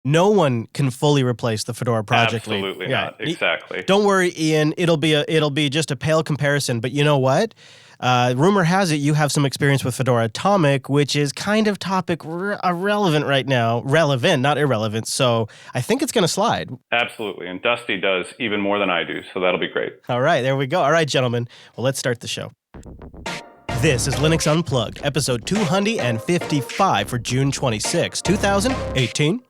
No one can fully replace the Fedora project lead. Absolutely not. Exactly. Don't worry, Ian. It'll be just a pale comparison. But you know what? Rumor has it you have some experience with Fedora Atomic, which is kind of topic irrelevant right now. Relevant, not irrelevant. So I think it's going to slide. Absolutely. And Dusty does even more than I do. So that'll be great. All right, there we go. All right, gentlemen. Well, let's start the show. This is Linux Unplugged, episode 255 for June 26, 2018.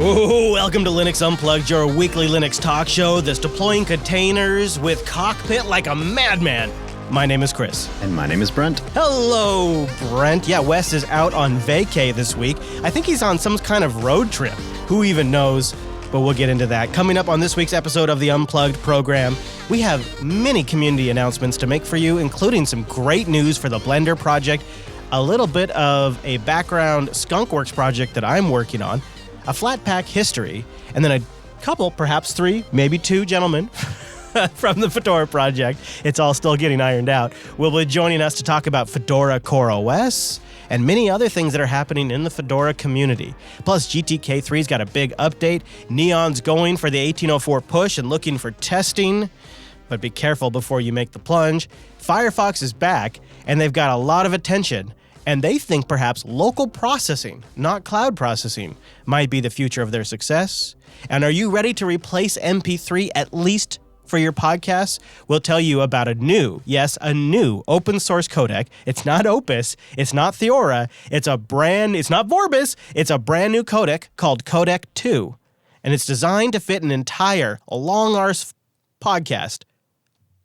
Ooh, welcome to Linux Unplugged, your weekly Linux talk show that's deploying containers with cockpit like a madman. My name is Chris. And my name is Brent. Hello, Brent. Yeah, Wes is out on vacay this week. I think he's on some kind of road trip. Who even knows? But we'll get into that. Coming up on this week's episode of the Unplugged program, we have many community announcements to make for you, including some great news for the Blender project, a little bit of a background Skunkworks project that I'm working on, a Flatpak History, and then a couple, perhaps three, maybe two gentlemen from the Fedora project. It's all still getting ironed out. Will be joining us to talk about Fedora CoreOS and many other things that are happening in the Fedora community. Plus, GTK3's got a big update. Neon's going for the 1804 push and looking for testing, but be careful before you make the plunge. Firefox is back, and they've got a lot of attention. And they think perhaps local processing, not cloud processing, might be the future of their success. And are you ready to replace MP3 at least for your podcasts? We'll tell you about a new open source codec. It's not Opus, it's not Theora, it's not Vorbis, it's a brand new codec called Codec 2. And it's designed to fit an entire long arse podcast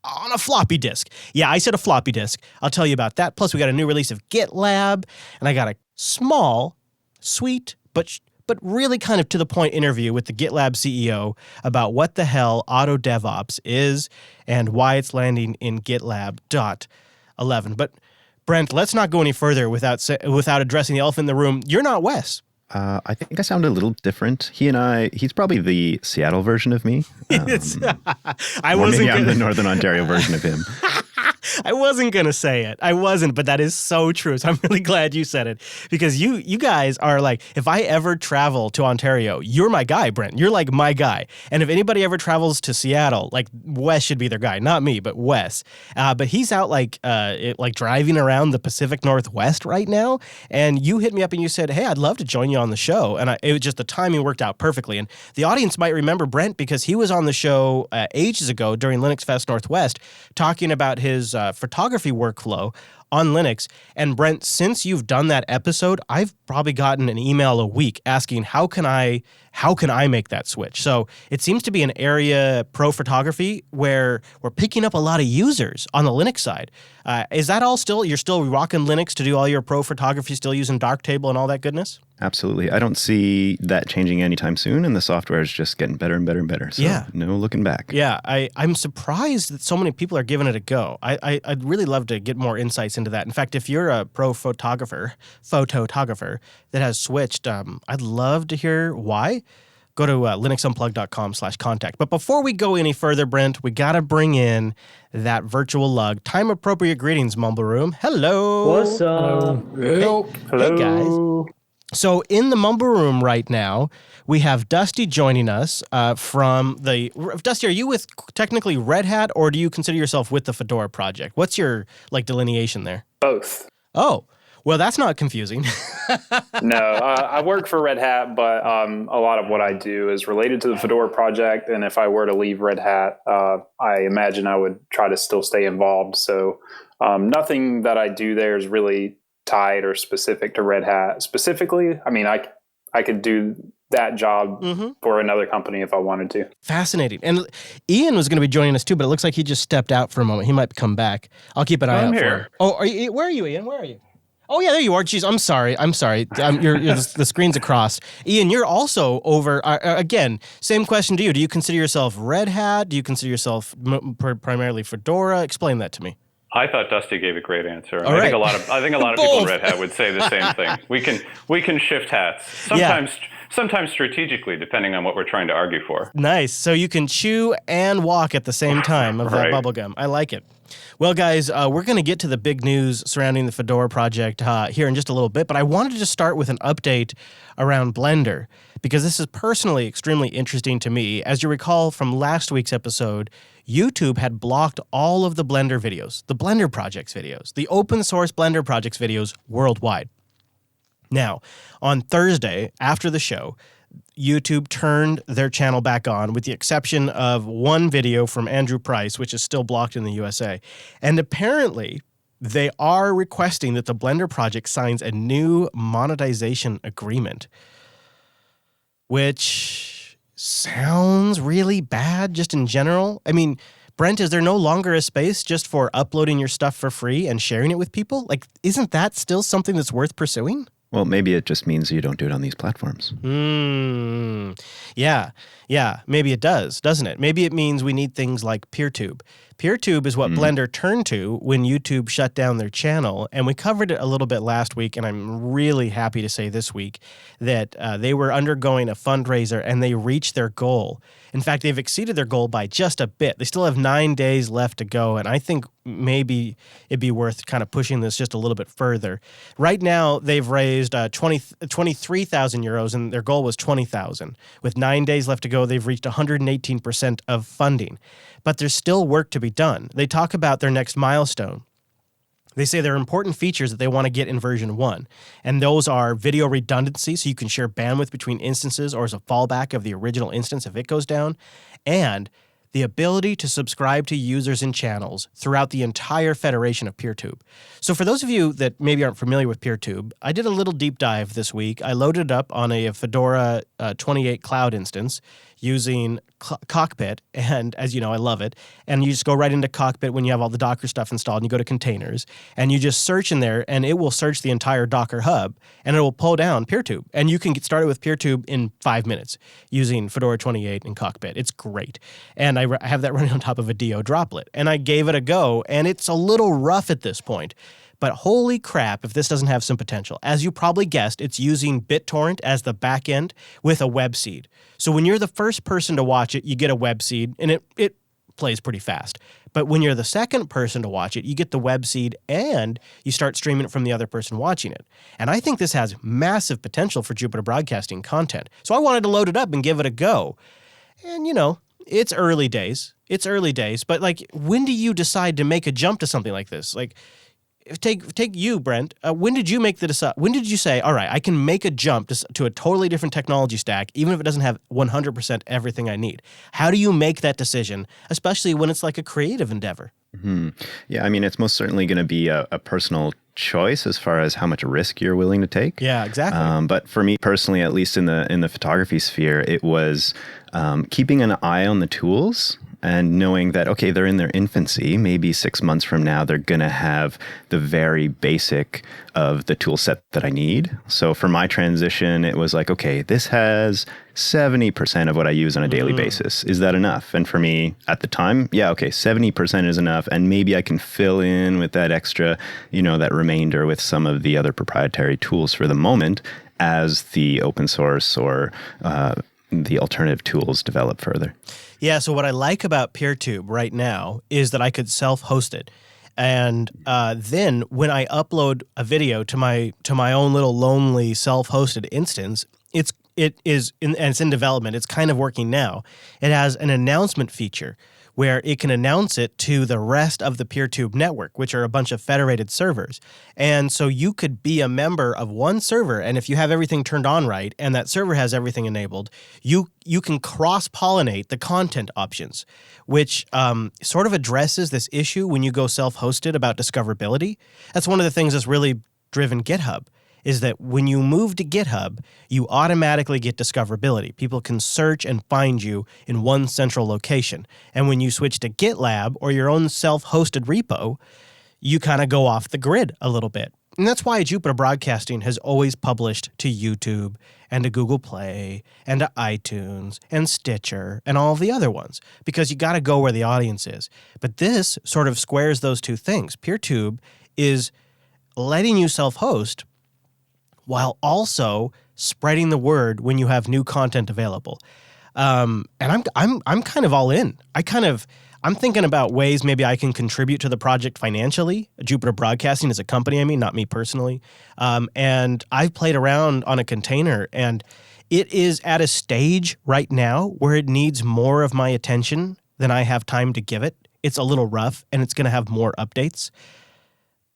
on a floppy disk. Yeah, I said a floppy disk. I'll tell you about that. Plus, we got a new release of GitLab, and I got a small, sweet, but really kind of to the point interview with the GitLab CEO about what the hell auto DevOps is and why it's landing in GitLab.11. But Brent, let's not go any further without addressing the elephant in the room. You're not Wes. I think I sound a little different. He's probably the Seattle version of me. I'm the Northern Ontario version of him. I wasn't going to say it. I wasn't, but that is so true. So I'm really glad you said it because you guys are like, if I ever travel to Ontario, you're my guy, Brent. You're like my guy. And if anybody ever travels to Seattle, like Wes should be their guy. Not me, but Wes. But he's out like driving around the Pacific Northwest right now. And you hit me up and you said, hey, I'd love to join you on the show. And it was just the timing worked out perfectly. And the audience might remember Brent because he was on the show ages ago during Linux Fest Northwest talking about his photography workflow on Linux. And Brent, since you've done that episode, I've probably gotten an email a week asking how can I make that switch? So it seems to be an area, pro photography, where we're picking up a lot of users on the Linux side. Is that all you're still rocking Linux to do all your pro photography, still using Darktable and all that goodness? Absolutely. I don't see that changing anytime soon, and the software is just getting better and better and better. So no looking back. Yeah, I'm surprised that so many people are giving it a go. I'd really love to get more insights into that. In fact, if you're a pro photographer that has switched, I'd love to hear why. Go to linuxunplugged.com/contact. But before we go any further, Brent, we got to bring in that virtual lug. Time-appropriate greetings, Mumble Room. Hello. What's up? Hello. Hey, guys. So in the Mumble Room right now, we have Dusty joining us from the... Dusty, are you with technically Red Hat, or do you consider yourself with the Fedora project? What's your delineation there? Both. Oh, well, that's not confusing. No, I work for Red Hat, but a lot of what I do is related to the Fedora project. And if I were to leave Red Hat, I imagine I would try to still stay involved. So nothing that I do there is really tied or specific to Red Hat specifically. I mean, I could do that job for another company if I wanted to. Fascinating. And Ian was going to be joining us too, but it looks like he just stepped out for a moment. He might come back. I'll keep an eye out for him. Oh, where are you, Ian? Where are you? Oh, yeah, there you are. Jeez, I'm sorry. The screen's across. Ian, you're also over, again, same question to you. Do you consider yourself Red Hat? Do you consider yourself primarily Fedora? Explain that to me. I thought Dusty gave a great answer. All right. I think a lot of people in Red Hat would say the same thing. We can shift hats. Sometimes strategically, depending on what we're trying to argue for. Nice. So you can chew and walk at the same time of that bubble gum. I like it. Well, guys, we're going to get to the big news surrounding the Fedora project here in just a little bit, but I wanted to start with an update around Blender, because this is personally extremely interesting to me. As you recall from last week's episode, YouTube had blocked all of the Blender videos, the Blender projects videos, the open source Blender projects videos worldwide. Now, on Thursday, after the show, YouTube turned their channel back on, with the exception of one video from Andrew Price, which is still blocked in the USA. And apparently, they are requesting that the Blender project signs a new monetization agreement, which sounds really bad just in general. I mean, Brent, is there no longer a space just for uploading your stuff for free and sharing it with people? Like, isn't that still something that's worth pursuing? Well, maybe it just means you don't do it on these platforms. Yeah, maybe it does, doesn't it? Maybe it means we need things like PeerTube. PeerTube is what Blender turned to when YouTube shut down their channel, and we covered it a little bit last week, and I'm really happy to say this week that they were undergoing a fundraiser, and they reached their goal. In fact, they've exceeded their goal by just a bit. They still have 9 days left to go, and I think maybe it'd be worth kind of pushing this just a little bit further. Right now, they've raised 23,000 euros, and their goal was 20,000. With 9 days left to go, they've reached 118% of funding. But there's still work to be done. They talk about their next milestone. They say there are important features that they want to get in version 1, and those are video redundancy, so you can share bandwidth between instances or as a fallback of the original instance if it goes down, and the ability to subscribe to users and channels throughout the entire federation of PeerTube. So for those of you that maybe aren't familiar with PeerTube, I did a little deep dive this week. I loaded it up on a Fedora 28 cloud instance using Cockpit, and as you know, I love it. And you just go right into Cockpit when you have all the Docker stuff installed, and you go to containers, and you just search in there, and it will search the entire Docker hub, and it will pull down PeerTube. And you can get started with PeerTube in 5 minutes using Fedora 28 and Cockpit. It's great. And I have that running on top of a DO droplet. And I gave it a go, and it's a little rough at this point. But holy crap, if this doesn't have some potential. As you probably guessed, it's using BitTorrent as the backend with a web seed. So when you're the first person to watch it, you get a web seed, and it plays pretty fast. But when you're the second person to watch it, you get the web seed, and you start streaming it from the other person watching it. And I think this has massive potential for Jupiter Broadcasting content. So I wanted to load it up and give it a go. And, you know, it's early days. But, like, when do you decide to make a jump to something like this? Like, Take you, Brent. When did you make the decide? When did you say, all right, I can make a jump to a totally different technology stack, even if it doesn't have 100% everything I need? How do you make that decision, especially when it's like a creative endeavor? Mm-hmm. Yeah, I mean, it's most certainly going to be a personal choice as far as how much risk you're willing to take. Yeah, exactly. But for me personally, at least in the photography sphere, it was keeping an eye on the tools and knowing that, okay, they're in their infancy. Maybe 6 months from now, they're going to have the very basic of the tool set that I need. So for my transition, it was like, okay, this has 70% of what I use on a daily basis. Is that enough? And for me at the time, yeah, okay, 70% is enough. And maybe I can fill in with that extra, that remainder with some of the other proprietary tools for the moment as the open source or the alternative tools develop further. Yeah, so what I like about PeerTube right now is that I could self-host it. And then when I upload a video to my own little lonely self-hosted instance, it's in development. It's kind of working now. It has an announcement feature where it can announce it to the rest of the PeerTube network, which are a bunch of federated servers. And so you could be a member of one server, and if you have everything turned on right, and that server has everything enabled, you can cross-pollinate the content options, which sort of addresses this issue when you go self-hosted about discoverability. That's one of the things that's really driven GitHub, is that when you move to GitHub, you automatically get discoverability. People can search and find you in one central location. And when you switch to GitLab or your own self-hosted repo, you kind of go off the grid a little bit. And that's why Jupiter Broadcasting has always published to YouTube and to Google Play and to iTunes and Stitcher and all of the other ones, because you got to go where the audience is. But this sort of squares those two things. PeerTube is letting you self-host while also spreading the word when you have new content available. And I'm kind of all in. I'm thinking about ways maybe I can contribute to the project financially. Jupiter Broadcasting as a company, I mean, not me personally. And I've played around on a container, and it is at a stage right now where it needs more of my attention than I have time to give it. It's a little rough, and it's going to have more updates.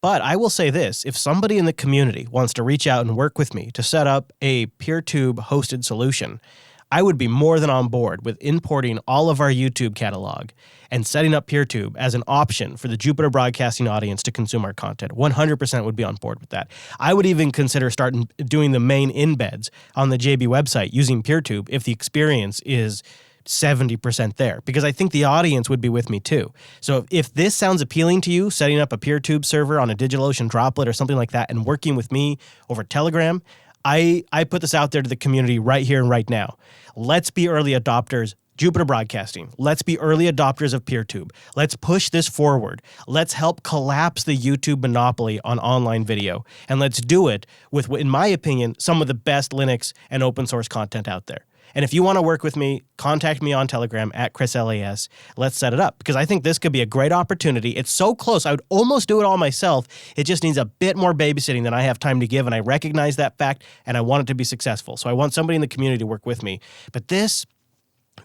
But I will say this, if somebody in the community wants to reach out and work with me to set up a PeerTube hosted solution, I would be more than on board with importing all of our YouTube catalog and setting up PeerTube as an option for the Jupiter Broadcasting audience to consume our content. 100% would be on board with that. I would even consider doing the main embeds on the JB website using PeerTube if the experience is 70% there, because I think the audience would be with me too. So if this sounds appealing to you, setting up a PeerTube server on a DigitalOcean droplet or something like that and working with me over Telegram, I put this out there to the community right here and right now. Let's be early adopters. Jupiter Broadcasting. Let's be early adopters of PeerTube. Let's push this forward. Let's help collapse the YouTube monopoly on online video. And let's do it with, in my opinion, some of the best Linux and open source content out there. And if you want to work with me, contact me on Telegram at ChrisLAS. Let's set it up, because I think this could be a great opportunity. It's so close. I would almost do it all myself. It just needs a bit more babysitting than I have time to give, and I recognize that fact, and I want it to be successful. So I want somebody in the community to work with me. But this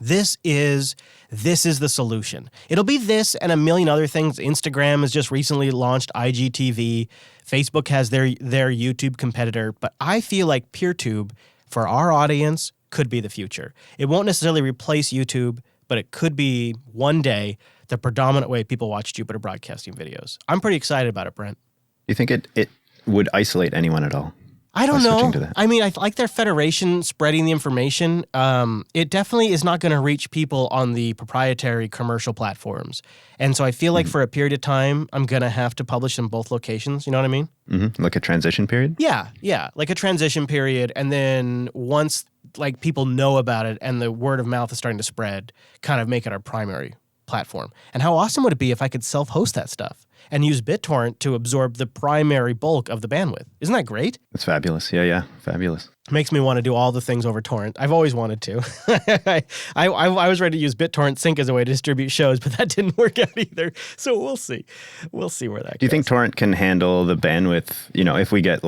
is the solution. It'll be this and a million other things. Instagram has just recently launched IGTV. Facebook has their YouTube competitor. But I feel like PeerTube, for our audience, could be the future. It won't necessarily replace YouTube, but it could be one day the predominant way people watch Jupiter Broadcasting videos. I'm pretty excited about it, Brent. Do you think it would isolate anyone at all? I don't know. I mean, I like their federation spreading the information. It definitely is not going to reach people on the proprietary commercial platforms. And so I feel like for a period of time, I'm going to have to publish in both locations. You know what I mean? Mm-hmm. Like a transition period? Yeah. Like a transition period. And then once like people know about it and the word of mouth is starting to spread, kind of make it our primary platform. And how awesome would it be if I could self-host that stuff and use BitTorrent to absorb the primary bulk of the bandwidth? Isn't that great? It's fabulous. Yeah. Fabulous. Makes me want to do all the things over torrent. I've always wanted to. I was ready to use BitTorrent Sync as a way to distribute shows, but that didn't work out either. So we'll see. We'll see where that goes. Do you think torrent can handle the bandwidth? If we get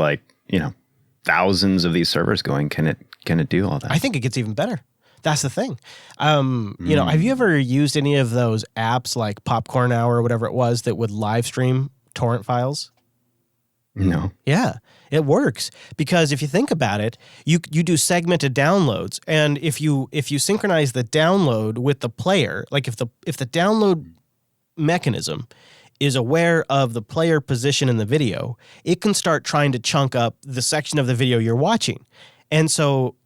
thousands of these servers going, can it do all that? I think it gets even better. That's the thing. Have you ever used any of those apps like Popcorn Hour or whatever it was that would live stream torrent files? No. Yeah, it works, because if you think about it, you do segmented downloads, and if you synchronize the download with the player, like if the download mechanism is aware of the player position in the video, it can start trying to chunk up the section of the video you're watching. And so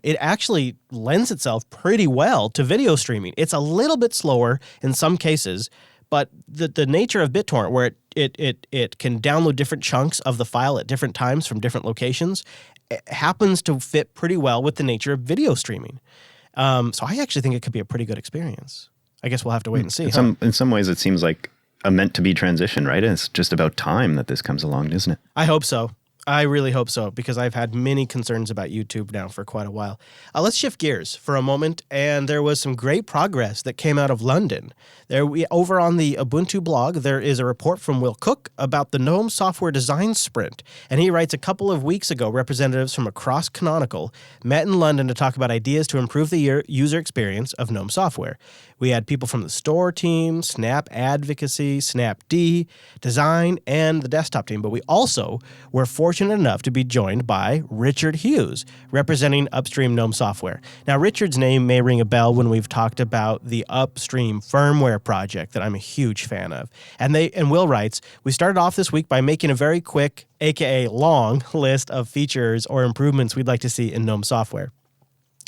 it actually lends itself pretty well to video streaming. It's a little bit slower in some cases, but the nature of BitTorrent, where it can download different chunks of the file at different times from different locations, it happens to fit pretty well with the nature of video streaming. So I actually think it could be a pretty good experience. I guess we'll have to wait and see. In some ways, it seems like a meant-to-be transition, right? It's just about time that this comes along, isn't it? I hope so. I really hope so, because I've had many concerns about YouTube now for quite a while. Let's shift gears for a moment, and there was some great progress that came out of London. Over on the Ubuntu blog, there is a report from Will Cook about the GNOME Software Design Sprint, and he writes, a couple of weeks ago, representatives from across Canonical met in London to talk about ideas to improve the user experience of GNOME Software. We had people from the store team, Snap Advocacy, Snapd, Design, and the desktop team, but we also were fortunate enough to be joined by Richard Hughes, representing upstream GNOME Software. Now, Richard's name may ring a bell when we've talked about the upstream firmware project that I'm a huge fan of. And Will writes, we started off this week by making a very quick, aka long, list of features or improvements we'd like to see in GNOME Software.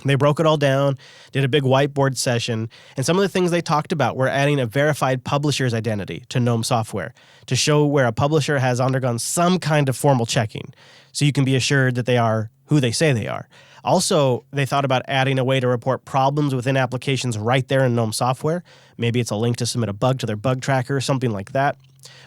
They broke it all down, did a big whiteboard session, and some of the things they talked about were adding a verified publisher's identity to GNOME Software to show where a publisher has undergone some kind of formal checking, so you can be assured that they are who they say they are. Also, they thought about adding a way to report problems within applications right there in GNOME Software. Maybe it's a link to submit a bug to their bug tracker or something like that.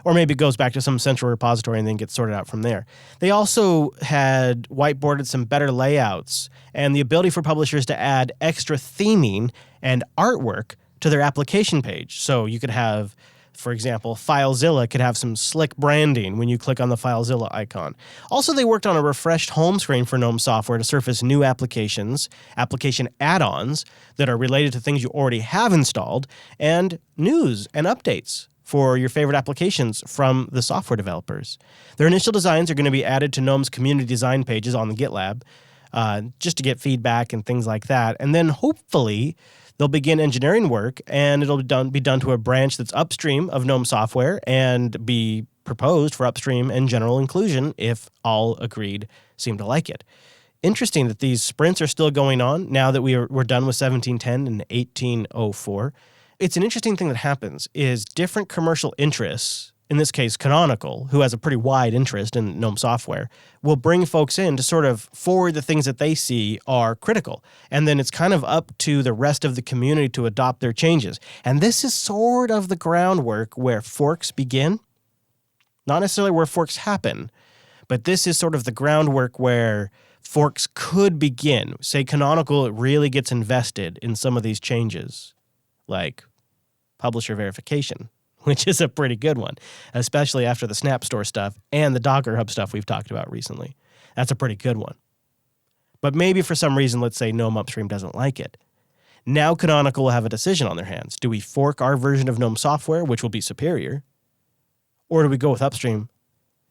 Or maybe it goes back to some central repository and then gets sorted out from there. They also had whiteboarded some better layouts and the ability for publishers to add extra theming and artwork to their application page. So you could have, for example, FileZilla could have some slick branding when you click on the FileZilla icon. Also, they worked on a refreshed home screen for GNOME Software to surface new applications, application add-ons that are related to things you already have installed, and news and updates for your favorite applications from the software developers. Their initial designs are going to be added to GNOME's community design pages on the GitLab, just to get feedback and things like that. And then hopefully they'll begin engineering work, and it'll be done to a branch that's upstream of GNOME Software and be proposed for upstream and general inclusion if all agreed seem to like it. Interesting that these sprints are still going on now that we're done with 1710 and 1804. It's an interesting thing that happens is different commercial interests, in this case Canonical, who has a pretty wide interest in GNOME Software, will bring folks in to sort of forward the things that they see are critical. And then it's kind of up to the rest of the community to adopt their changes. And this is sort of the groundwork where forks begin. Not necessarily where forks happen, but this is sort of the groundwork where forks could begin. Say Canonical really gets invested in some of these changes, like publisher verification, which is a pretty good one, especially after the Snap Store stuff and the Docker Hub stuff we've talked about recently. That's a pretty good one. But maybe for some reason, let's say GNOME Upstream doesn't like it. Now Canonical will have a decision on their hands. Do we fork our version of GNOME Software, which will be superior? Or do we go with Upstream,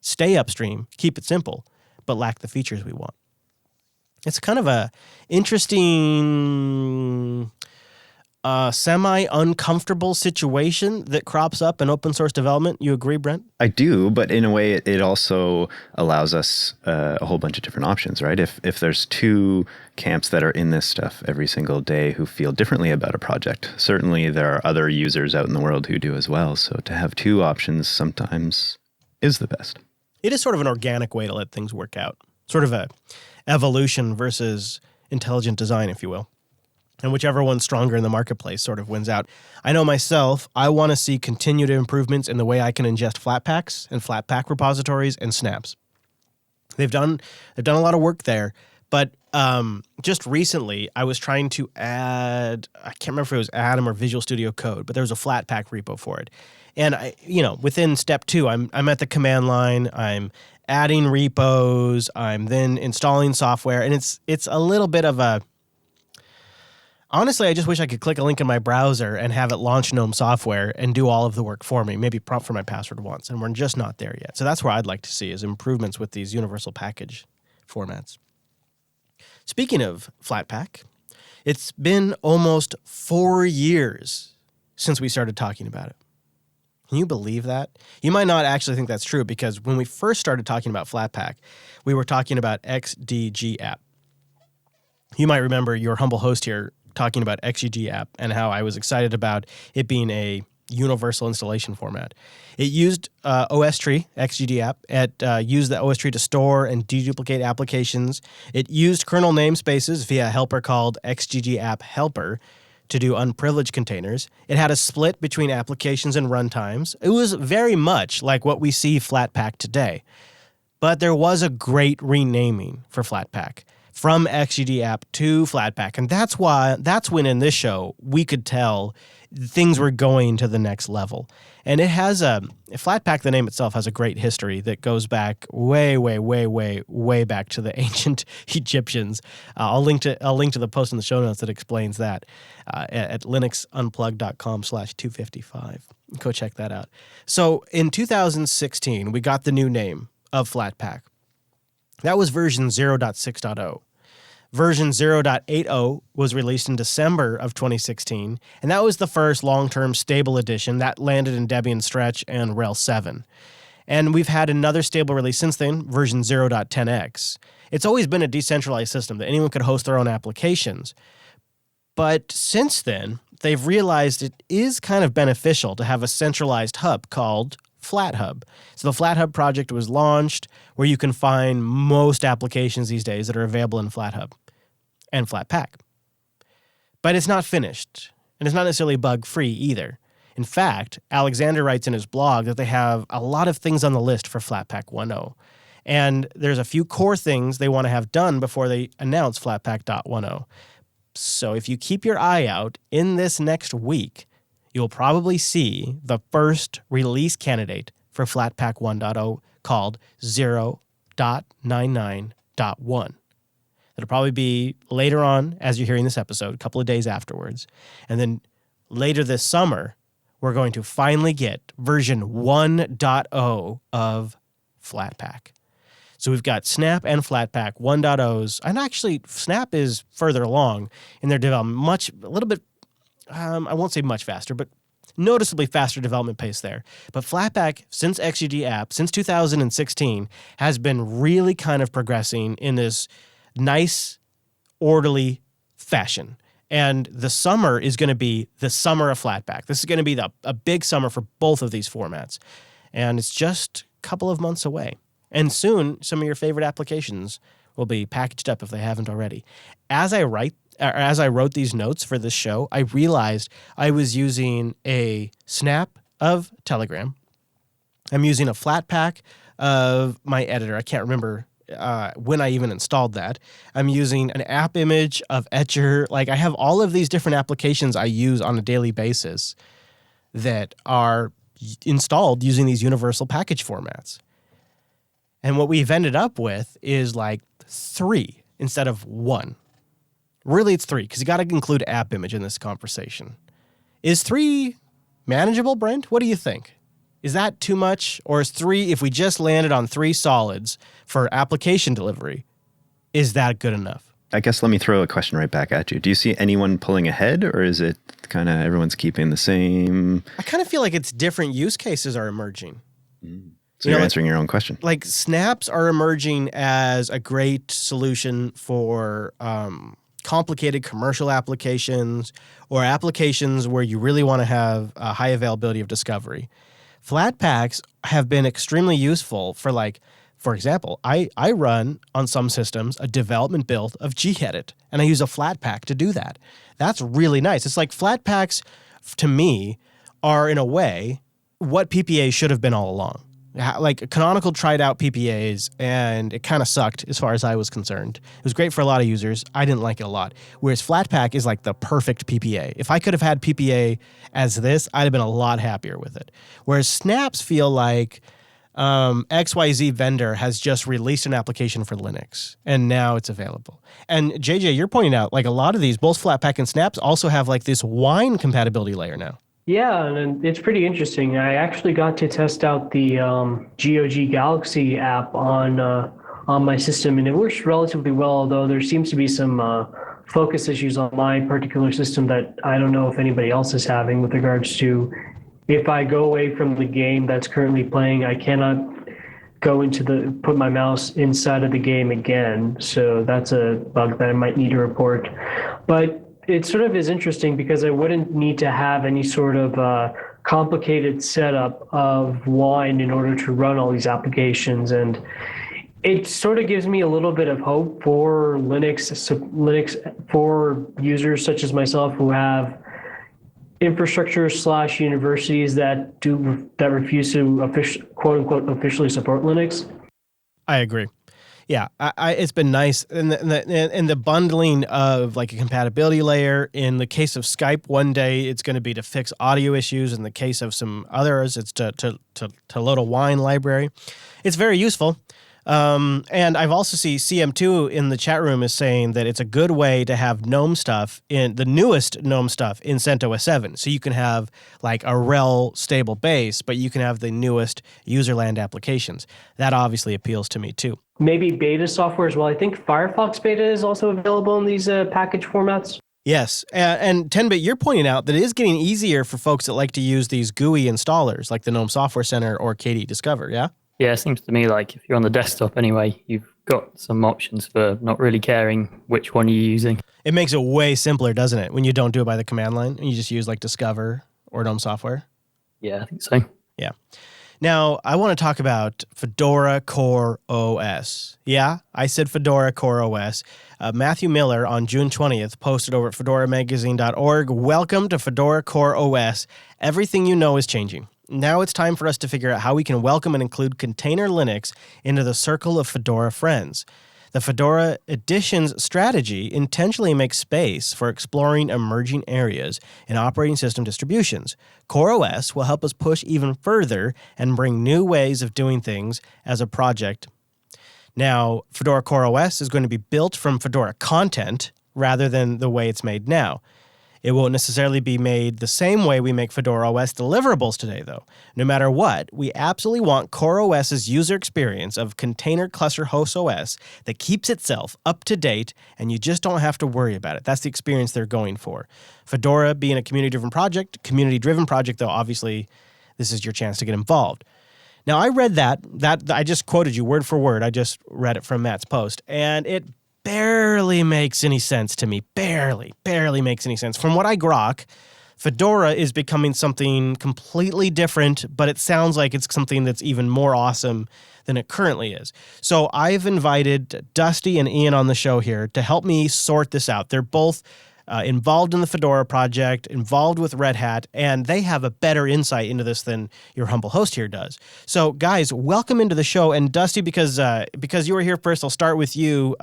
stay upstream, keep it simple, but lack the features we want? It's kind of a interesting semi-uncomfortable situation that crops up in open source development. You agree, Brent? I do, but in a way, it also allows us a whole bunch of different options, right? If there's two camps that are in this stuff every single day who feel differently about a project, certainly there are other users out in the world who do as well. So to have two options sometimes is the best. It is sort of an organic way to let things work out. Sort of a evolution versus intelligent design, if you will. And whichever one's stronger in the marketplace sort of wins out. I know myself, I want to see continued improvements in the way I can ingest Flatpaks and Flatpak repositories and snaps. They've done a lot of work there, but just recently I was trying to add, I can't remember if it was Atom or Visual Studio Code, but there was a Flatpak repo for it. And within step 2, I'm at the command line, I'm adding repos, I'm then installing software, and it's a little bit of a, honestly, I just wish I could click a link in my browser and have it launch GNOME Software and do all of the work for me, maybe prompt for my password once, and we're just not there yet. So that's where I'd like to see is improvements with these universal package formats. Speaking of Flatpak, it's been almost 4 years since we started talking about it. Can you believe that? You might not actually think that's true because when we first started talking about Flatpak, we were talking about XDG app. You might remember your humble host here talking about XGG app and how I was excited about it being a universal installation format. It used OS tree, XGG app. It used the OS tree to store and deduplicate applications. It used kernel namespaces via a helper called XGG app helper to do unprivileged containers. It had a split between applications and runtimes. It was very much like what we see Flatpak today. But there was a great renaming for Flatpak from XGG app to Flatpak. And that's when in this show we could tell things were going to the next level. And it has Flatpak, the name itself, has a great history that goes back way back to the ancient Egyptians. I'll link to the post in the show notes that explains that at linuxunplugged.com/255. Go check that out. So in 2016, we got the new name of Flatpak. That was version 0.6.0. Version 0.80 was released in December of 2016, and that was the first long-term stable edition that landed in Debian Stretch and RHEL 7. And we've had another stable release since then, version 0.10x. It's always been a decentralized system that anyone could host their own applications. But since then, they've realized it is kind of beneficial to have a centralized hub called FlatHub. So the FlatHub project was launched where you can find most applications these days that are available in FlatHub and Flatpak. But it's not finished, and it's not necessarily bug-free either. In fact, Alexander writes in his blog that they have a lot of things on the list for Flatpak 1.0. And there's a few core things they want to have done before they announce Flatpak 1.0. So if you keep your eye out in this next week, you'll probably see the first release candidate for Flatpak 1.0 called 0.99.1. It'll probably be later on as you're hearing this episode, a couple of days afterwards. And then later this summer, we're going to finally get version 1.0 of Flatpak. So we've got Snap and Flatpak 1.0s. And actually, Snap is further along in their development, a little bit, I won't say much faster, but noticeably faster development pace there. But Flatpak, since XUG app, since 2016, has been really kind of progressing in this nice, orderly fashion. And the summer is going to be the summer of Flatpak. This is going to be a big summer for both of these formats. And it's just a couple of months away. And soon, some of your favorite applications will be packaged up if they haven't already. As I wrote these notes for this show, I realized I was using a Snap of Telegram. I'm using a Flatpak of my editor. I can't remember when I even installed that. I'm using an app image of Etcher. Like, I have all of these different applications I use on a daily basis that are installed using these universal package formats. And what we've ended up with is like 3 instead of 1. Really, it's 3, because you got to include app image in this conversation. Is 3 manageable, Brent? What do you think? Is that too much? Or is 3, if we just landed on 3 solids for application delivery, is that good enough? I guess let me throw a question right back at you. Do you see anyone pulling ahead, or is it kind of everyone's keeping the same? I kind of feel like it's different use cases are emerging. So you're answering your own question. Like, snaps are emerging as a great solution for complicated commercial applications or applications where you really want to have a high availability of discovery. Flatpaks have been extremely useful for, like, for example, I run on some systems a development build of gedit, and I use a Flatpak to do that. That's really nice. It's like Flatpaks, to me, are in a way what PPA should have been all along. Like, Canonical tried out PPAs, and it kind of sucked as far as I was concerned. It was great for a lot of users. I didn't like it a lot. Whereas Flatpak is like the perfect PPA. If I could have had PPA as this, I'd have been a lot happier with it. Whereas snaps feel like XYZ vendor has just released an application for Linux, and now it's available. And JJ, you're pointing out, like, a lot of these, both Flatpak and snaps, also have like this wine compatibility layer now. Yeah, and it's pretty interesting. I actually got to test out the GOG Galaxy app on my system, and it works relatively well, although there seems to be some focus issues on my particular system that I don't know if anybody else is having with regards to if I go away from the game that's currently playing, I cannot go put my mouse inside of the game again. So that's a bug that I might need to report. But it sort of is interesting because I wouldn't need to have any sort of complicated setup of Wine in order to run all these applications. And it sort of gives me a little bit of hope for Linux for users such as myself who have infrastructure / universities that refuse to quote unquote officially support Linux. I agree. Yeah, it's been nice. And the bundling of like a compatibility layer. In the case of Skype, one day it's going to be to fix audio issues. In the case of some others, it's to load a Wine library. It's very useful. And I've also seen CM2 in the chat room is saying that it's a good way to have GNOME stuff in the newest GNOME stuff in CentOS 7. So you can have like a RHEL stable base, but you can have the newest userland applications. That obviously appeals to me too. Maybe beta software as well. I think Firefox beta is also available in these package formats. Yes. And 10-bit, you're pointing out that it is getting easier for folks that like to use these GUI installers like the GNOME Software Center or KDE Discover, yeah? Yeah, it seems to me like if you're on the desktop anyway, you've got some options for not really caring which one you're using. It makes it way simpler, doesn't it, when you don't do it by the command line and you just use like Discover or GNOME Software? Yeah, I think so. Yeah. Now, I want to talk about Fedora CoreOS. Yeah, I said Fedora CoreOS. Matthew Miller on June 20th posted over at fedoramagazine.org, "Welcome to Fedora CoreOS. Everything you know is changing. Now it's time for us to figure out how we can welcome and include container Linux into the circle of Fedora friends. The Fedora Editions strategy intentionally makes space for exploring emerging areas in operating system distributions. CoreOS will help us push even further and bring new ways of doing things as a project." Now, Fedora CoreOS is going to be built from Fedora content rather than the way it's made now. It won't necessarily be made the same way we make Fedora OS deliverables today, though. No matter what, we absolutely want CoreOS's user experience of container cluster host OS that keeps itself up to date, and you just don't have to worry about it. That's the experience they're going for. Fedora being a community-driven project, though, obviously, this is your chance to get involved. Now, I read that I just quoted you word for word. I just read it from Matt's post, and it barely makes any sense to me. Barely makes any sense. From what I grok, Fedora is becoming something completely different, but it sounds like it's something that's even more awesome than it currently is. So I've invited Dusty and Ian on the show here to help me sort this out. They're both involved in the Fedora project, involved with Red Hat, and they have a better insight into this than your humble host here does. So, guys, welcome into the show. And Dusty, because you were here first, I'll start with you.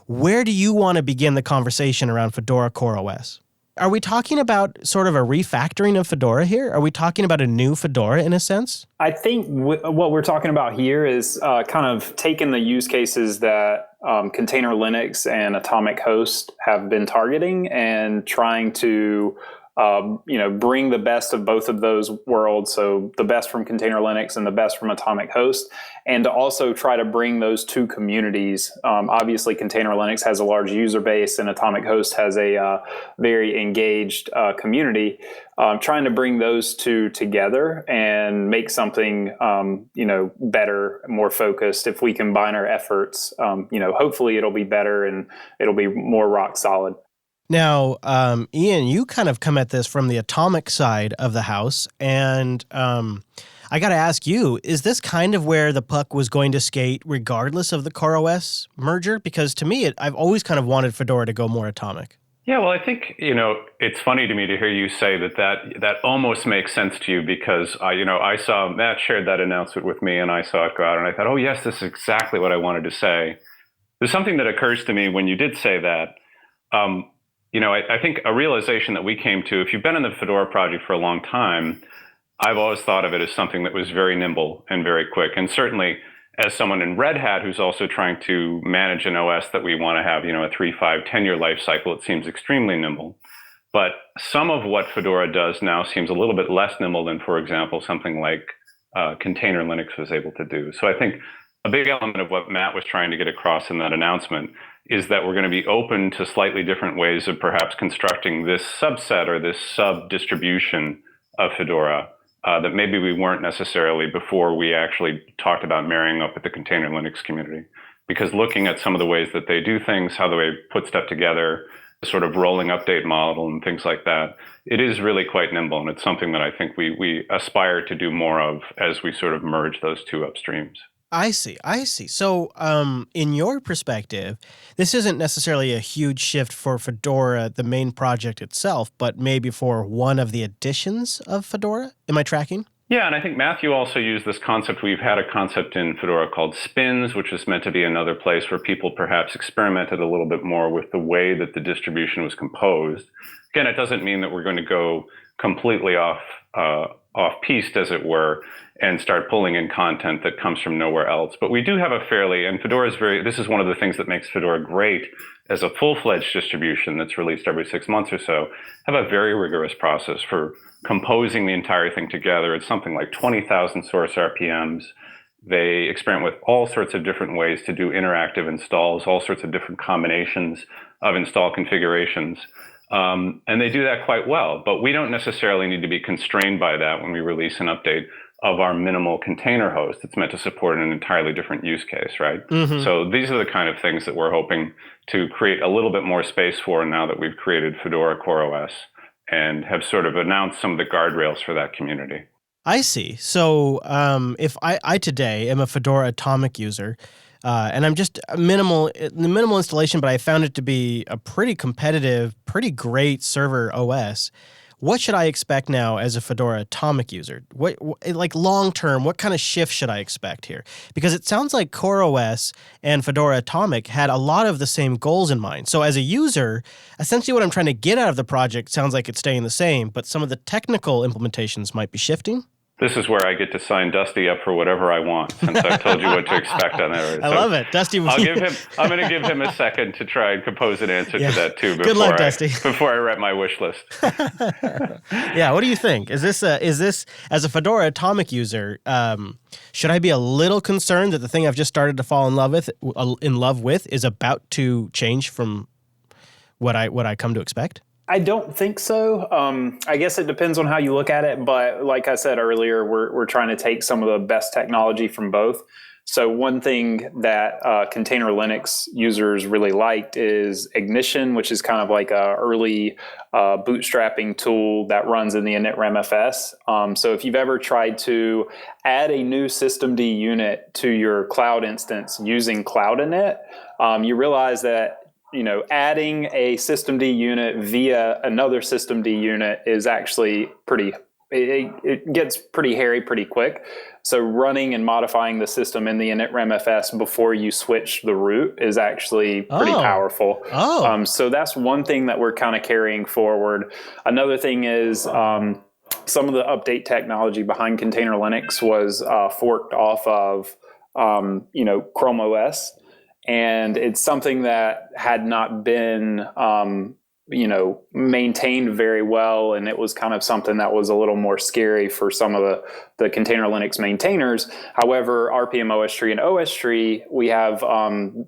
Where do you want to begin the conversation around Fedora CoreOS? Are we talking about sort of a refactoring of Fedora here? Are we talking about a new Fedora in a sense? I think what we're talking about here is kind of taking the use cases that Container Linux and Atomic Host have been targeting and trying to bring the best of both of those worlds, so the best from Container Linux and the best from Atomic Host, and to also try to bring those two communities. Obviously, Container Linux has a large user base, and Atomic Host has a very engaged community. Trying to bring those two together and make something better, more focused. If we combine our efforts, hopefully it'll be better and it'll be more rock solid. Now, Ian, you kind of come at this from the Atomic side of the house, and I got to ask you, is this kind of where the puck was going to skate regardless of the CoreOS merger? Because to me, I've always kind of wanted Fedora to go more Atomic. Yeah, well, I think, it's funny to me to hear you say that almost makes sense to you because, I saw Matt shared that announcement with me and I saw it go out and I thought, oh, yes, this is exactly what I wanted to say. There's something that occurs to me when you did say that. I think a realization that we came to, if you've been in the Fedora project for a long time, I've always thought of it as something that was very nimble and very quick. And certainly as someone in Red Hat who's also trying to manage an OS that we want to have, a 3, 5, 10-year life cycle, it seems extremely nimble. But some of what Fedora does now seems a little bit less nimble than, for example, something like Container Linux was able to do. So I think a big element of what Matt was trying to get across in that announcement is that we're going to be open to slightly different ways of perhaps constructing this subset or this sub-distribution of Fedora that maybe we weren't necessarily before we actually talked about marrying up with the Container Linux community. Because looking at some of the ways that they do things, how they put stuff together, the sort of rolling update model and things like that, it is really quite nimble. And it's something that I think we aspire to do more of as we sort of merge those two upstreams. I see. So, in your perspective, this isn't necessarily a huge shift for Fedora, the main project itself, but maybe for one of the editions of Fedora? Am I tracking? Yeah, and I think Matthew also used this concept. We've had a concept in Fedora called spins, which is meant to be another place where people perhaps experimented a little bit more with the way that the distribution was composed. Again, it doesn't mean that we're going to go completely off-piste, as it were, and start pulling in content that comes from nowhere else. But we do have and Fedora this is one of the things that makes Fedora great as a full-fledged distribution that's released every 6 months or so, have a very rigorous process for composing the entire thing together. It's something like 20,000 source RPMs. They experiment with all sorts of different ways to do interactive installs, all sorts of different combinations of install configurations. And they do that quite well, but we don't necessarily need to be constrained by that when we release an update of our minimal container host. It's meant to support an entirely different use case, right? Mm-hmm. So these are the kind of things that we're hoping to create a little bit more space for now that we've created Fedora CoreOS and have sort of announced some of the guardrails for that community. I see. So if I today am a Fedora Atomic user, and I'm just the minimal installation, but I found it to be a pretty competitive, pretty great server OS. What should I expect now as a Fedora Atomic user? What like long term, what kind of shift should I expect here? Because it sounds like CoreOS and Fedora Atomic had a lot of the same goals in mind. So as a user, essentially what I'm trying to get out of the project sounds like it's staying the same, but some of the technical implementations might be shifting. This is where I get to sign Dusty up for whatever I want, since I've told you what to expect on there. I love it. Dusty, I'm going to give him a second to try and compose an answer to that too Good luck, Dusty. Before I write my wish list. Yeah, what do you think? Is this as a Fedora Atomic user, should I be a little concerned that the thing I've just started to fall in love with is about to change from what I come to expect? I don't think so. I guess it depends on how you look at it. But like I said earlier, we're trying to take some of the best technology from both. So one thing that container Linux users really liked is Ignition, which is kind of like a early bootstrapping tool that runs in the initramfs. So if you've ever tried to add a new systemd unit to your cloud instance using Cloud Init, you realize that adding a systemd unit via another systemd unit is actually it gets pretty hairy pretty quick. So running and modifying the system in the initramfs before you switch the root is actually pretty powerful. So that's one thing that we're kind of carrying forward. Another thing is some of the update technology behind container Linux was forked off of Chrome OS. And it's something that had not been, maintained very well. And it was kind of something that was a little more scary for some of the container Linux maintainers. However, RPM OS tree and OS tree, we have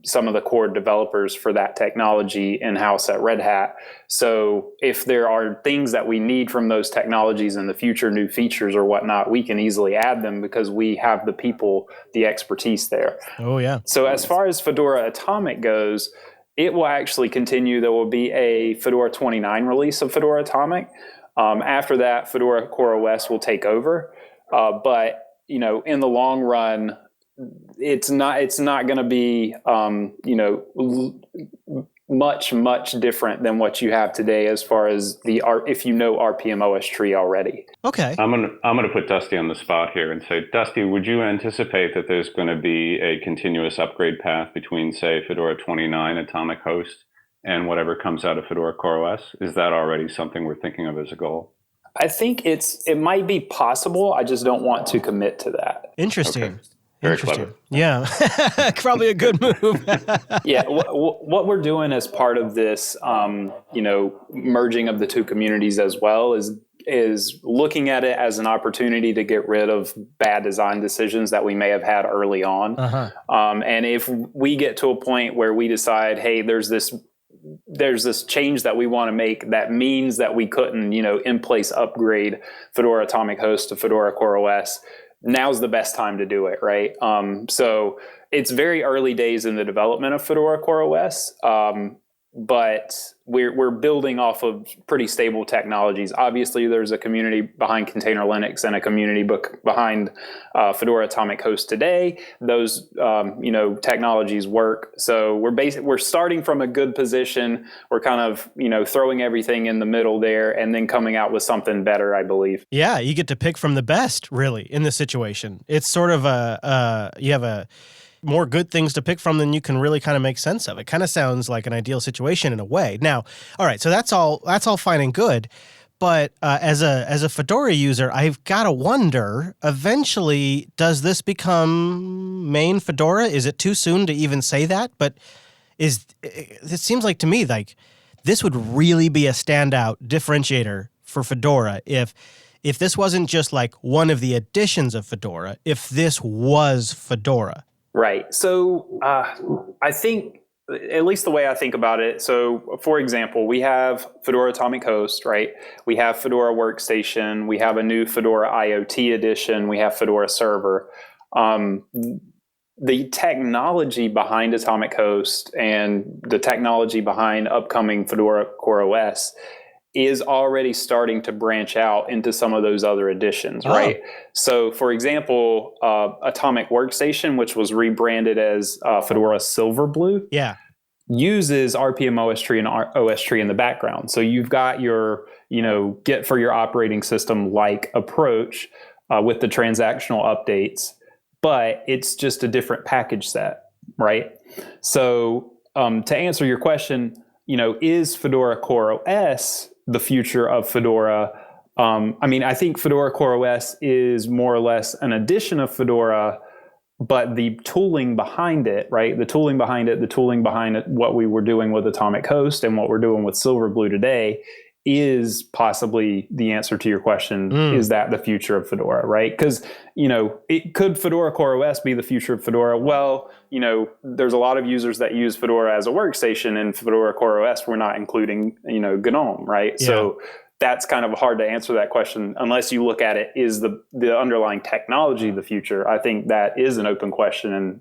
some of the core developers for that technology in-house at Red Hat. So if there are things that we need from those technologies in the future, new features or whatnot, we can easily add them because we have the people, the expertise there. Oh, yeah. So as far as Fedora Atomic goes, it will actually continue. There will be a Fedora 29 release of Fedora Atomic. After that, Fedora CoreOS will take over. But in the long run, it's not going to be much different than what you have today as far as if you know RPM OS tree already. Okay. I'm gonna put Dusty on the spot here and say, Dusty, would you anticipate that there's going to be a continuous upgrade path between, say, Fedora 29 Atomic host and whatever comes out of Fedora CoreOS? Is that already something we're thinking of as a goal? I think it might be possible. I just don't want to commit to that. Interesting. Okay. Very Interesting. clever. Yeah, probably a good move. Yeah, what we're doing as part of this, merging of the two communities as well is looking at it as an opportunity to get rid of bad design decisions that we may have had early on. Uh-huh. And if we get to a point where we decide, hey, there's this change that we want to make that means that we couldn't, in place upgrade Fedora Atomic host to Fedora CoreOS, now's the best time to do it, right? So it's very early days in the development of Fedora CoreOS, but we're building off of pretty stable technologies. Obviously, there's a community behind container Linux and a community behind Fedora Atomic host today. Those technologies work. So we're starting from a good position. We're kind of throwing everything in the middle there, and then coming out with something better, I believe. Yeah, you get to pick from the best, really, in this situation. It's sort of you have more good things to pick from than you can really kind of make sense of. It kind of sounds like an ideal situation in a way. Now, all right, so that's all fine and good, but as a Fedora user, I've got to wonder, eventually, does this become main Fedora? Is it too soon to even say that? But it seems like to me like this would really be a standout differentiator for Fedora if this wasn't just like one of the additions of Fedora, if this was Fedora. Right. So I think at least the way I think about it. So, for example, we have Fedora Atomic Host, right? We have Fedora Workstation. We have a new Fedora IoT edition. We have Fedora Server. The technology behind Atomic Host and the technology behind upcoming Fedora CoreOS is already starting to branch out into some of those other editions, right? So, for example, Atomic Workstation, which was rebranded as Fedora Silverblue, uses RPM OS tree and OS tree in the background. So you've got your, get for your operating system like approach with the transactional updates, but it's just a different package set, right? So to answer your question, is Fedora CoreOS the future of Fedora? I think Fedora CoreOS is more or less an addition of Fedora, but the tooling behind it, right? The tooling behind it, what we were doing with Atomic Host and what we're doing with Silverblue today is possibly the answer to your question. Is that the future of Fedora, right? Because, could Fedora CoreOS be the future of Fedora? Well, there's a lot of users that use Fedora as a workstation, and Fedora CoreOS, we're not including, GNOME, right? Yeah. So that's kind of hard to answer that question unless you look at it, is the underlying technology the future? I think that is an open question, and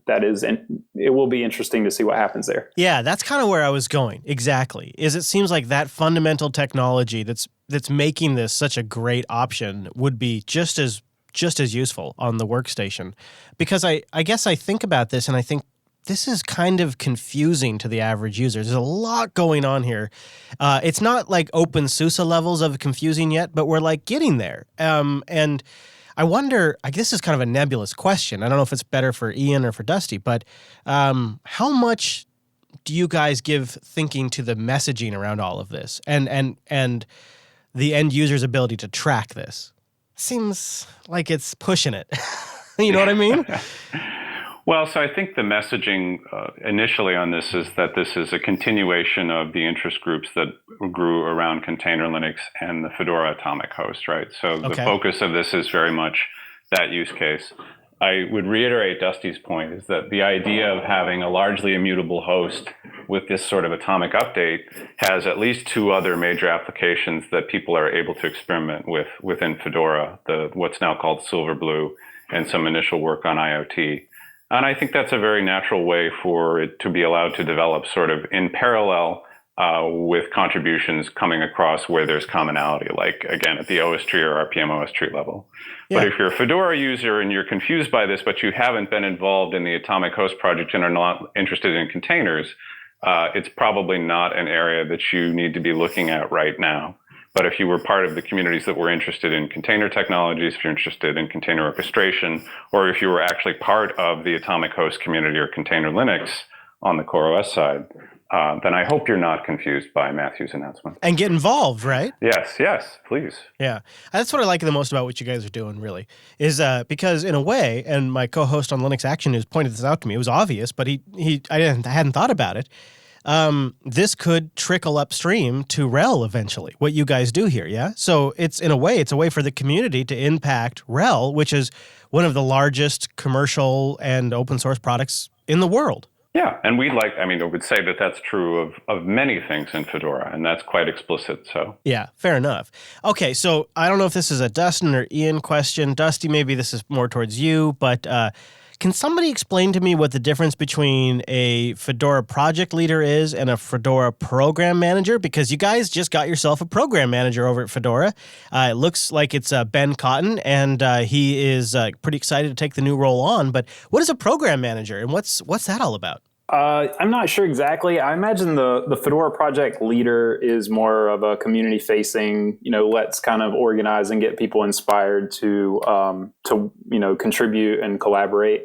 it will be interesting to see what happens there. Yeah, that's kind of where I was going. Exactly. It seems like that fundamental technology that's making this such a great option would be just as useful on the workstation. Because I guess I think about this and I think this is kind of confusing to the average user. There's a lot going on here. It's not like OpenSUSE levels of confusing yet, but we're like getting there. And I wonder, this is kind of a nebulous question. I don't know if it's better for Ian or for Dusty, but how much do you guys give thinking to the messaging around all of this and the end user's ability to track this? Seems like it's pushing it. You know what I mean? Well, so I think the messaging initially on this is that this is a continuation of the interest groups that grew around container Linux and the Fedora Atomic Host, right? So the focus of this is very much that use case. I would reiterate Dusty's point is that the idea of having a largely immutable host with this sort of atomic update has at least two other major applications that people are able to experiment with within Fedora, what's now called Silverblue, and some initial work on IoT. And I think that's a very natural way for it to be allowed to develop sort of in parallel with contributions coming across where there's commonality, like, again, at the OS tree or RPM OS tree level. Yeah. But if you're a Fedora user and you're confused by this, but you haven't been involved in the Atomic Host project and are not interested in containers, it's probably not an area that you need to be looking at right now. But if you were part of the communities that were interested in container technologies, if you're interested in container orchestration, or if you were actually part of the Atomic Host community or container Linux on the CoreOS side, then I hope you're not confused by Matthew's announcement. And get involved, right? Yes, please. Yeah. That's what I like the most about what you guys are doing, really, is because in a way, and my co-host on Linux Action News pointed this out to me, it was obvious, but I hadn't thought about it. This could trickle upstream to RHEL eventually, what you guys do here, yeah? So it's a way for the community to impact RHEL, which is one of the largest commercial and open source products in the world. Yeah, and I would say that that's true of many things in Fedora, and that's quite explicit, so. Yeah, fair enough. Okay, so I don't know if this is a Dustin or Ian question. Dusty, maybe this is more towards you, but can somebody explain to me what the difference between a Fedora project leader is and a Fedora program manager? Because you guys just got yourself a program manager over at Fedora. It looks like it's Ben Cotton, and he is pretty excited to take the new role on. But what is a program manager, and what's that all about? I'm not sure exactly. I imagine the Fedora project leader is more of a community-facing, let's kind of organize and get people inspired to contribute and collaborate.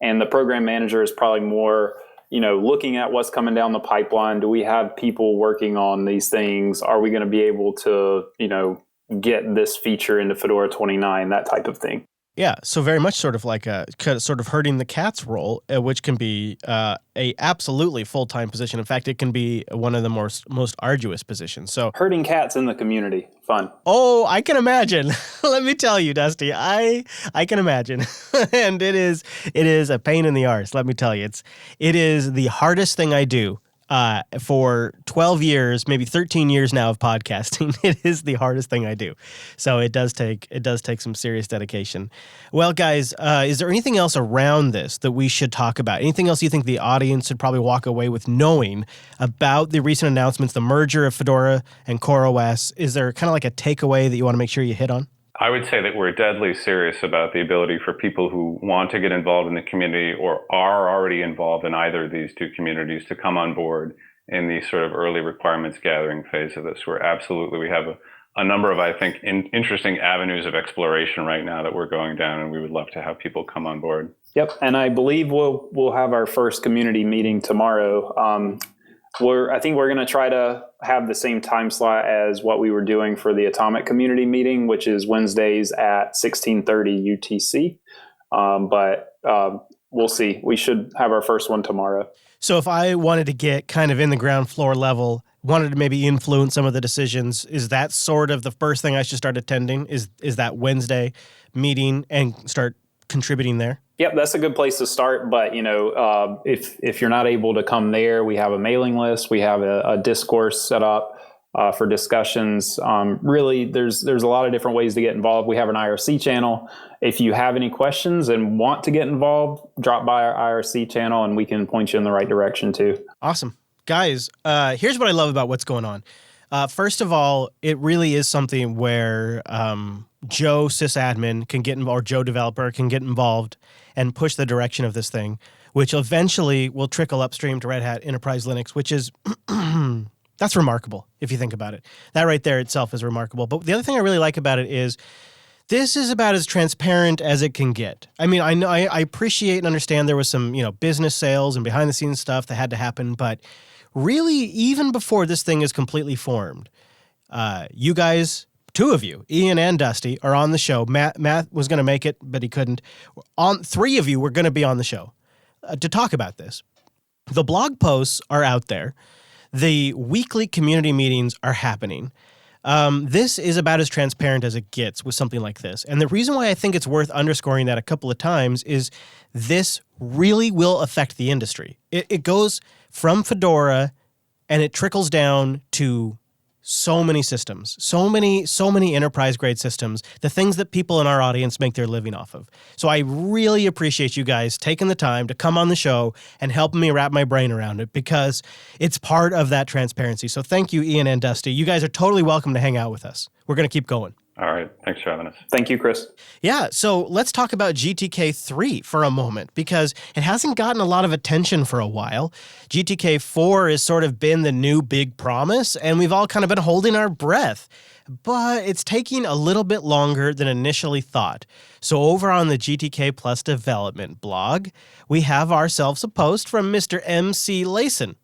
And the program manager is probably more, looking at what's coming down the pipeline. Do we have people working on these things? Are we going to be able to, get this feature into Fedora 29, that type of thing? Yeah, so very much sort of like a sort of herding the cats role, which can be a absolutely full-time position. In fact, it can be one of the most arduous positions. So herding cats in the community, fun. Oh, I can imagine. Let me tell you, Dusty, I can imagine, and it is a pain in the arse. Let me tell you, it is the hardest thing I do For 12 years, maybe 13 years now of podcasting, it is the hardest thing I do. So it does take some serious dedication. Well, guys, is there anything else around this that we should talk about? Anything else you think the audience should probably walk away with knowing about the recent announcements, the merger of Fedora and CoreOS? Is there kind of like a takeaway that you want to make sure you hit on? I would say that we're deadly serious about the ability for people who want to get involved in the community or are already involved in either of these two communities to come on board in the sort of early requirements gathering phase of this. We have a number of, I think, interesting avenues of exploration right now that we're going down, and we would love to have people come on board. Yep, and I believe we'll have our first community meeting tomorrow. I think we're going to try to have the same time slot as what we were doing for the Atomic community meeting, which is Wednesdays at 16:30 UTC. But we'll see. We should have our first one tomorrow. So if I wanted to get kind of in the ground floor level, wanted to maybe influence some of the decisions, is that sort of the first thing I should start attending? Is that Wednesday meeting and start contributing there? Yep, that's a good place to start. But if you're not able to come there, we have a mailing list. We have a discourse set up for discussions. Really, there's a lot of different ways to get involved. We have an IRC channel. If you have any questions and want to get involved, drop by our IRC channel and we can point you in the right direction too. Awesome. Guys, here's what I love about what's going on. First of all, it really is something where Joe sysadmin can get involved, or Joe developer can get involved and push the direction of this thing, which eventually will trickle upstream to Red Hat Enterprise Linux, which is, that's remarkable if you think about it. That right there itself is remarkable. But the other thing I really like about it is this is about as transparent as it can get. I mean, I appreciate and understand there was some, business sales and behind the scenes stuff that had to happen, but really, even before this thing is completely formed, you guys, two of you, Ian and Dusty, are on the show. Matt was going to make it, but he couldn't. Three of you were going to be on the show to talk about this. The blog posts are out there. The weekly community meetings are happening. This is about as transparent as it gets with something like this. And the reason why I think it's worth underscoring that a couple of times is this really will affect the industry. It goes from Fedora and it trickles down to so many systems, so many enterprise-grade systems, the things that people in our audience make their living off of. So I really appreciate you guys taking the time to come on the show and helping me wrap my brain around it because it's part of that transparency. So thank you, Ian and Dusty. You guys are totally welcome to hang out with us. We're going to keep going. All right. Thanks for having us. Thank you, Chris. Yeah, so let's talk about GTK3 for a moment because it hasn't gotten a lot of attention for a while. GTK4 has sort of been the new big promise, and we've all kind of been holding our breath. But it's taking a little bit longer than initially thought. So over on the GTK Plus development blog, we have ourselves a post from Mr. MC Layson.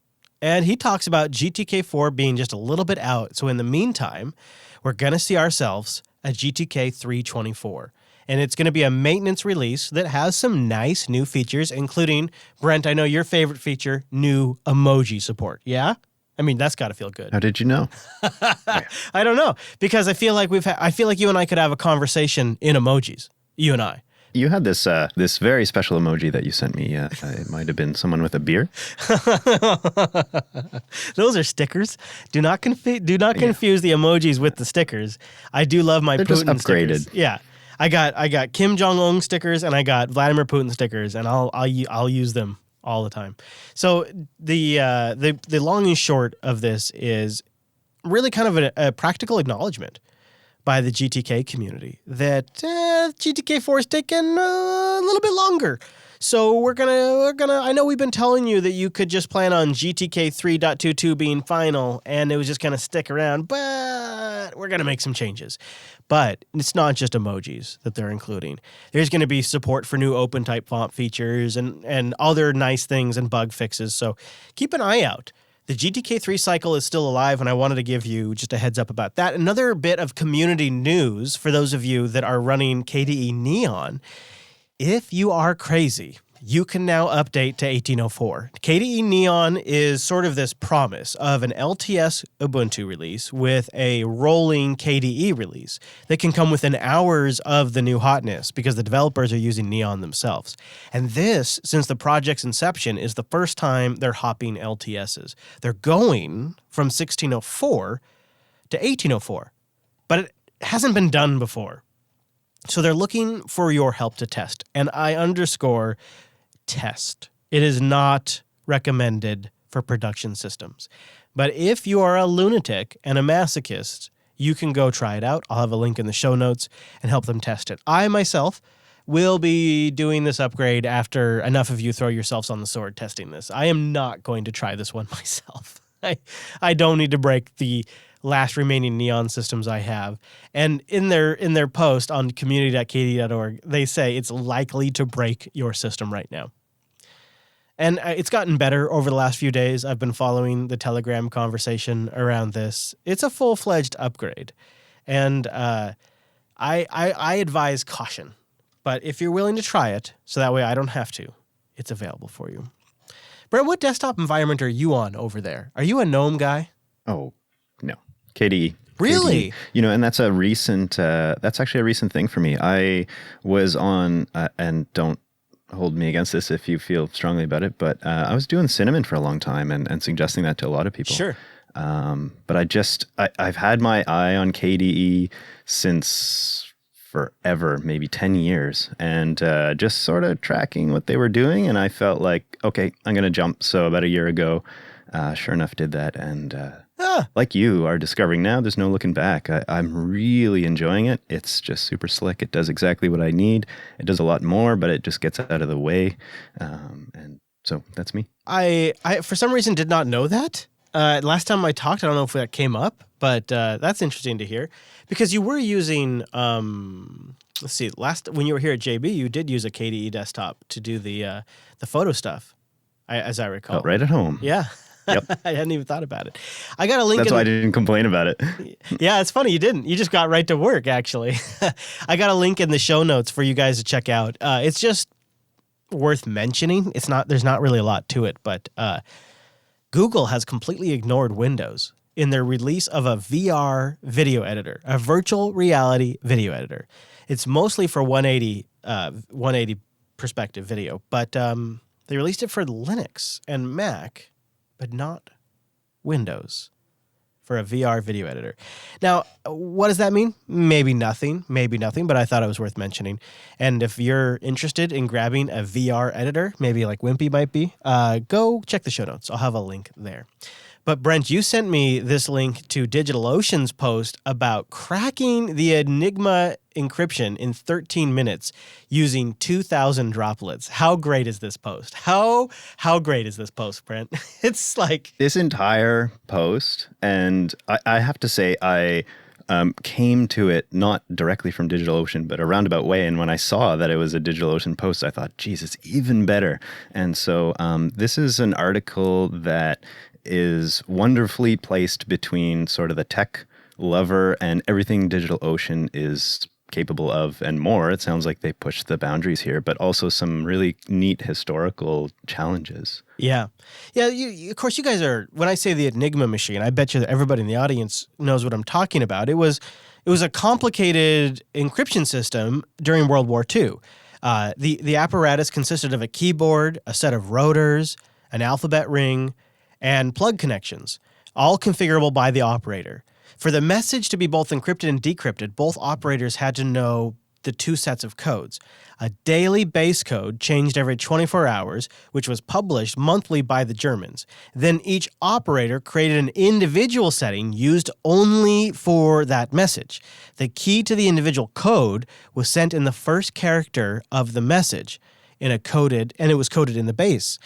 And he talks about GTK4 being just a little bit out. So in the meantime, we're going to see ourselves a GTK 324. And it's going to be a maintenance release that has some nice new features, including, Brent, I know your favorite feature, new emoji support. Yeah? I mean, that's got to feel good. How did you know? I don't know, because I feel like you and I could have a conversation in emojis, you and I. You had this this very special emoji that you sent me. It might have been someone with a beer. Those are stickers. Do not confuse the emojis with the stickers. I do love my They're Putin just upgraded. stickers. Yeah, I got Kim Jong-un stickers and I got Vladimir Putin stickers, and I'll use them all the time. So the long and short of this is really kind of a practical acknowledgement by the GTK community that GTK4 is taking a little bit longer. So we're gonna. I know we've been telling you that you could just plan on GTK 3.22 being final, and it was just gonna stick around. But we're gonna make some changes. But it's not just emojis that they're including. There's gonna be support for new open type font features and other nice things and bug fixes. So keep an eye out. The GTK3 cycle is still alive, and I wanted to give you just a heads up about that. Another bit of community news for those of you that are running KDE Neon. If you are crazy, you can now update to 1804. KDE Neon is sort of this promise of an LTS Ubuntu release with a rolling KDE release that can come within hours of the new hotness because the developers are using Neon themselves. And this, since the project's inception, is the first time they're hopping LTSs. They're going from 1604 to 1804, but it hasn't been done before. So they're looking for your help to test. And I underscore test. It is not recommended for production systems. But if you are a lunatic and a masochist, you can go try it out. I'll have a link in the show notes and help them test it. I myself will be doing this upgrade after enough of you throw yourselves on the sword testing this. I am not going to try this one myself. I don't need to break the last remaining Neon systems I have. And in their post on community.kde.org, they say it's likely to break your system right now. And it's gotten better over the last few days. I've been following the Telegram conversation around this. It's a full-fledged upgrade. And I advise caution. But if you're willing to try it, so that way I don't have to, it's available for you. Brett, what desktop environment are you on over there? Are you a GNOME guy? Oh, no. KDE. Really? KDE. You know, and that's that's actually a recent thing for me. I was on, and don't hold me against this if you feel strongly about it, but I was doing Cinnamon for a long time and suggesting that to a lot of people. Sure. But I've had my eye on KDE since forever, maybe 10 years, and just sort of tracking what they were doing. And I felt like, okay, I'm going to jump. So about a year ago, sure enough, did that. And like you are discovering now, there's no looking back. I'm really enjoying it. It's just super slick. It does exactly what I need. It does a lot more, but it just gets out of the way. And so that's me. I for some reason did not know that. Last time I talked, I don't know if that came up, but that's interesting to hear because you were using, let's see, when you were here at JB, you did use a KDE desktop to do the photo stuff, as I recall. Felt right at home. Yeah. Yep. I hadn't even thought about it. I got a link. That's why I didn't complain about it. Yeah, it's funny you didn't. You just got right to work, actually. I got a link in the show notes for you guys to check out. It's just worth mentioning. There's not really a lot to it, but Google has completely ignored Windows in their release of a VR video editor, a virtual reality video editor. It's mostly for 180 perspective video, but they released it for Linux and Mac, but not Windows for a VR video editor. Now, what does that mean? Maybe nothing, but I thought it was worth mentioning. And if you're interested in grabbing a VR editor, maybe like Wimpy might be, go check the show notes. I'll have a link there. But Brent, you sent me this link to DigitalOcean's post about cracking the Enigma encryption in 13 minutes using 2,000 droplets. How great is this post? How great is this post, Brent? It's like this entire post, and I have to say I came to it not directly from DigitalOcean, but a roundabout way. And when I saw that it was a DigitalOcean post, I thought, geez, it's even better. And so this is an article that is wonderfully placed between sort of the tech lover and everything DigitalOcean is capable of and more. It sounds like they pushed the boundaries here, but also some really neat historical challenges. Yeah. Yeah, of course, you guys are, when I say the Enigma machine, I bet you that everybody in the audience knows what I'm talking about. It was a complicated encryption system during World War II. The apparatus consisted of a keyboard, a set of rotors, an alphabet ring, and plug connections, all configurable by the operator. For the message to be both encrypted and decrypted, both operators had to know the two sets of codes. A daily base code changed every 24 hours, which was published monthly by the Germans. Then each operator created an individual setting used only for that message. The key to the individual code was sent in the first character of the message and it was coded in the base.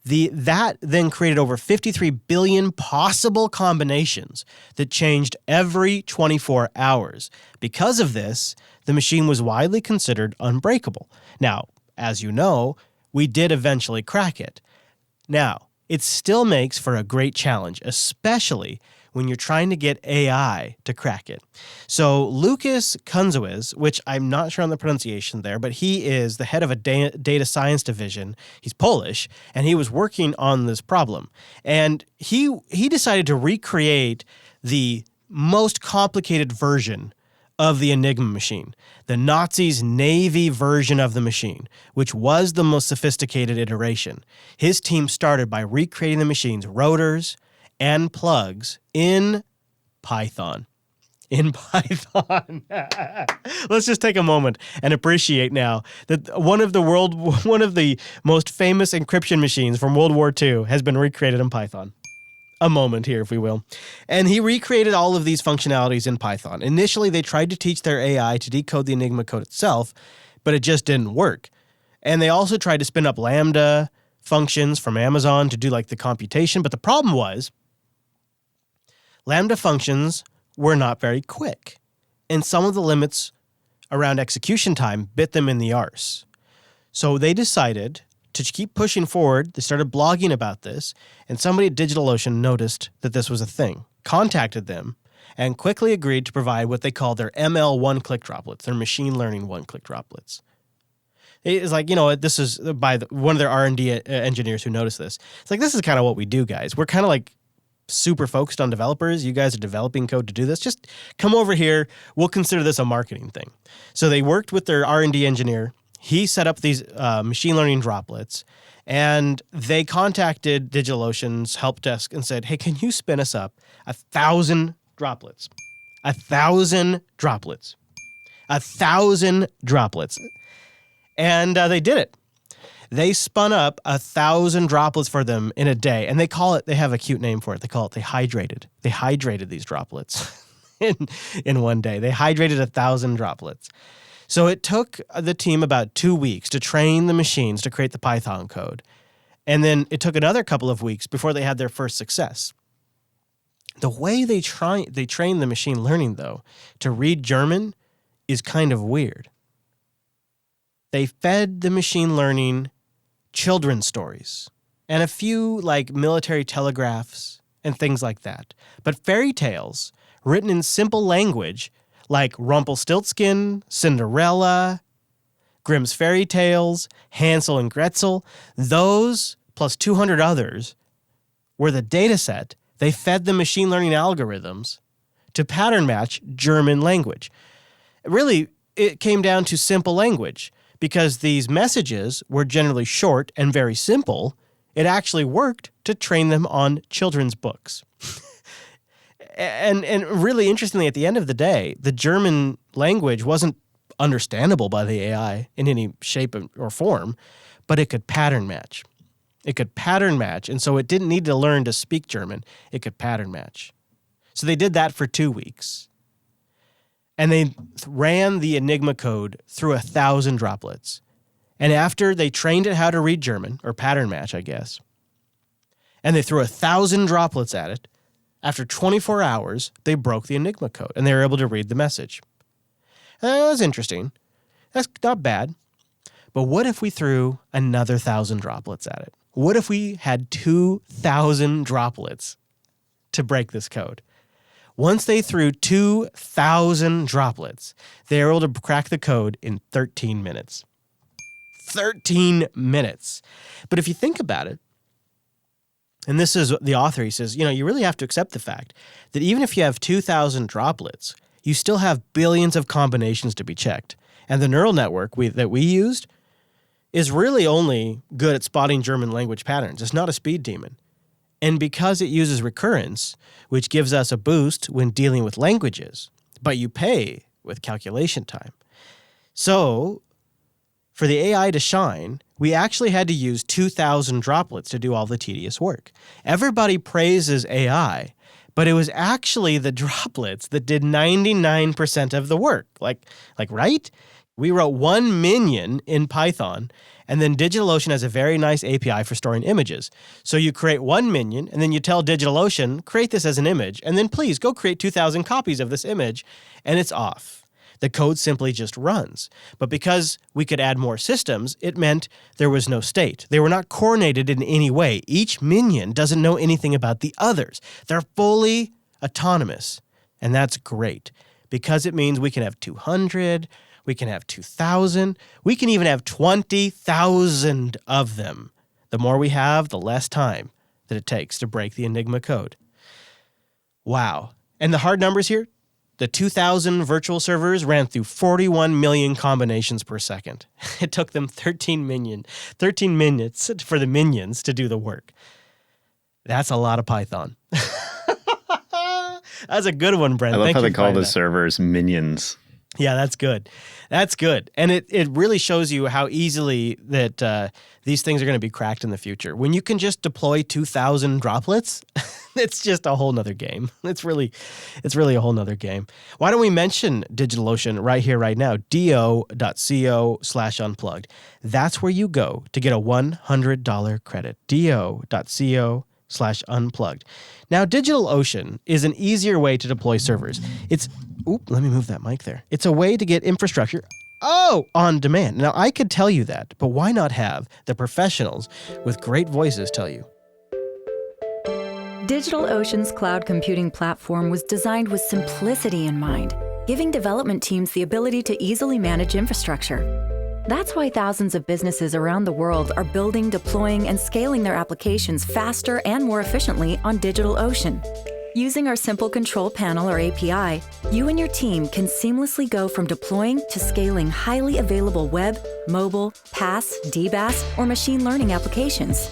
That then created over 53 billion possible combinations that changed every 24 hours. Because of this, the machine was widely considered unbreakable. Now, as you know, we did eventually crack it. Now, it still makes for a great challenge, especially when you're trying to get AI to crack it. So Lucas Kunzowicz, which I'm not sure on the pronunciation there, but he is the head of a data science division. He's Polish, and he was working on this problem. And he decided to recreate the most complicated version of the Enigma machine, the Nazis' Navy version of the machine, which was the most sophisticated iteration. His team started by recreating the machine's rotors and plugs in Python. In Python. Let's just take a moment and appreciate now that one of the most famous encryption machines from World War II has been recreated in Python. A moment here, if we will. And he recreated all of these functionalities in Python. Initially, they tried to teach their AI to decode the Enigma code itself, but it just didn't work. And they also tried to spin up Lambda functions from Amazon to do like the computation. But the problem was Lambda functions were not very quick. And some of the limits around execution time bit them in the arse. So they decided to keep pushing forward. They started blogging about this, and somebody at DigitalOcean noticed that this was a thing, contacted them, and quickly agreed to provide what they call their ML one-click droplets, their machine learning one-click droplets. It's like, this is by one of their R&D engineers who noticed this. It's like, this is kind of what we do, guys. We're kind of like super focused on developers. You guys are developing code to do this. Just come over here. We'll consider this a marketing thing. So they worked with their R&D engineer. He set up these machine learning droplets, and they contacted DigitalOcean's help desk and said, hey, can you spin us up 1,000 droplets? 1,000 droplets. 1,000 droplets. And they did it. They spun up 1,000 droplets for them in a day, and they have a cute name for it. They call it, they hydrated these droplets in one day. They hydrated 1,000 droplets. So it took the team about 2 weeks to train the machines to create the Python code. And then it took another couple of weeks before they had their first success. The way they train the machine learning, though, to read German is kind of weird. They fed the machine learning children's stories and a few like military telegraphs and things like that. But fairy tales written in simple language like Rumpelstiltskin, Cinderella, Grimm's Fairy Tales, Hansel and Gretel, those plus 200 others were the data set they fed the machine learning algorithms to pattern match German language. Really, it came down to simple language. Because these messages were generally short and very simple, it actually worked to train them on children's books. And really interestingly, at the end of the day, the German language wasn't understandable by the AI in any shape or form, but it could pattern match. It could pattern match, and so it didn't need to learn to speak German. It could pattern match. So they did that for 2 weeks. And they ran the Enigma code through 1,000 droplets. And after they trained it how to read German, or pattern match, I guess, and they threw 1,000 droplets at it, after 24 hours, they broke the Enigma code, and they were able to read the message. And that was interesting. That's not bad. But what if we threw another 1,000 droplets at it? What if we had 2,000 droplets to break this code? Once they threw 2,000 droplets, they were able to crack the code in 13 minutes. 13 minutes. But if you think about it, and this is the author, he says, you really have to accept the fact that even if you have 2,000 droplets, you still have billions of combinations to be checked. And the neural network that we used is really only good at spotting German language patterns. It's not a speed demon. And because it uses recurrence, which gives us a boost when dealing with languages, but you pay with calculation time. So for the AI to shine, we actually had to use 2,000 droplets to do all the tedious work. Everybody praises AI, but it was actually the droplets that did 99% of the work. Like, right? We wrote one minion in Python, and then DigitalOcean has a very nice API for storing images. So you create one minion, and then you tell DigitalOcean, create this as an image, and then please go create 2,000 copies of this image, and it's off. The code simply just runs. But because we could add more systems, it meant there was no state. They were not coordinated in any way. Each minion doesn't know anything about the others. They're fully autonomous. And that's great because it means we can have 200, we can have 2,000, we can even have 20,000 of them. The more we have, the less time that it takes to break the Enigma code. Wow. And the hard numbers here, the 2,000 virtual servers ran through 41 million combinations per second. It took them 13 minutes for the minions to do the work. That's a lot of Python. That's a good one, Brent. I love Thank how you they for call finding the that. servers minions. Yeah, that's good. That's good. And it really shows you how easily that these things are going to be cracked in the future. When you can just deploy 2,000 droplets, it's just a whole nother game. It's really a whole nother game. Why don't we mention DigitalOcean right here, right now, do.co/unplugged. That's where you go to get a $100 credit, do.co/unplugged. Now, DigitalOcean is an easier way to deploy servers. Let me move that mic there. It's a way to get infrastructure on demand. Now, I could tell you that, but why not have the professionals with great voices tell you? DigitalOcean's cloud computing platform was designed with simplicity in mind, giving development teams the ability to easily manage infrastructure. That's why thousands of businesses around the world are building, deploying, and scaling their applications faster and more efficiently on DigitalOcean. Using our simple control panel or API, you and your team can seamlessly go from deploying to scaling highly available web, mobile, PaaS, DBaaS, or machine learning applications.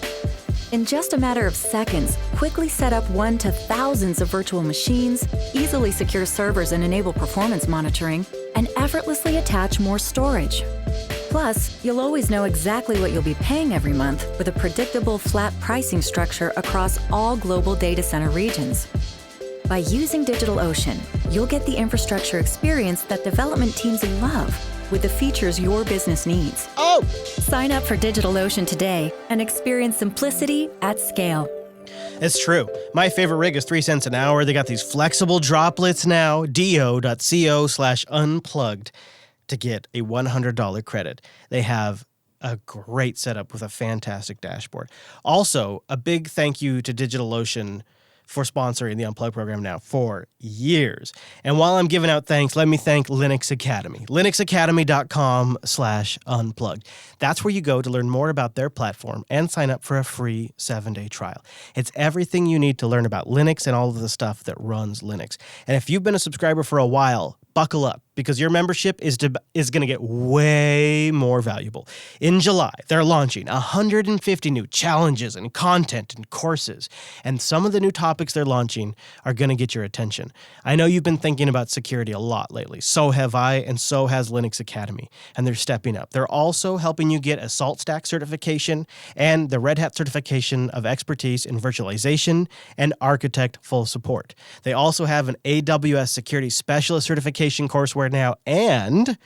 In just a matter of seconds, quickly set up one to thousands of virtual machines, easily secure servers and enable performance monitoring, and effortlessly attach more storage. Plus, you'll always know exactly what you'll be paying every month with a predictable flat pricing structure across all global data center regions. By using DigitalOcean, you'll get the infrastructure experience that development teams love with the features your business needs. Sign up for DigitalOcean today and experience simplicity at scale. It's true. My favorite rig is 3 cents an hour. They got these flexible droplets now, do.co/unplugged to get a $100 credit. They have a great setup with a fantastic dashboard. Also, a big thank you to DigitalOcean for sponsoring the Unplugged program now for years. And while I'm giving out thanks, let me thank Linux Academy. linuxacademy.com/unplugged. That's where you go to learn more about their platform and sign up for a free 7-day trial. It's everything you need to learn about Linux and all of the stuff that runs Linux. And if you've been a subscriber for a while, buckle up because your membership is going to get way more valuable. In July, they're launching 150 new challenges and content and courses. And some of the new topics they're launching are going to get your attention. I know you've been thinking about security a lot lately. So have I, and so has Linux Academy. And they're stepping up. They're also helping you get a Salt Stack certification and the Red Hat certification of expertise in virtualization and architect full support. They also have an AWS security specialist certification courseware now, and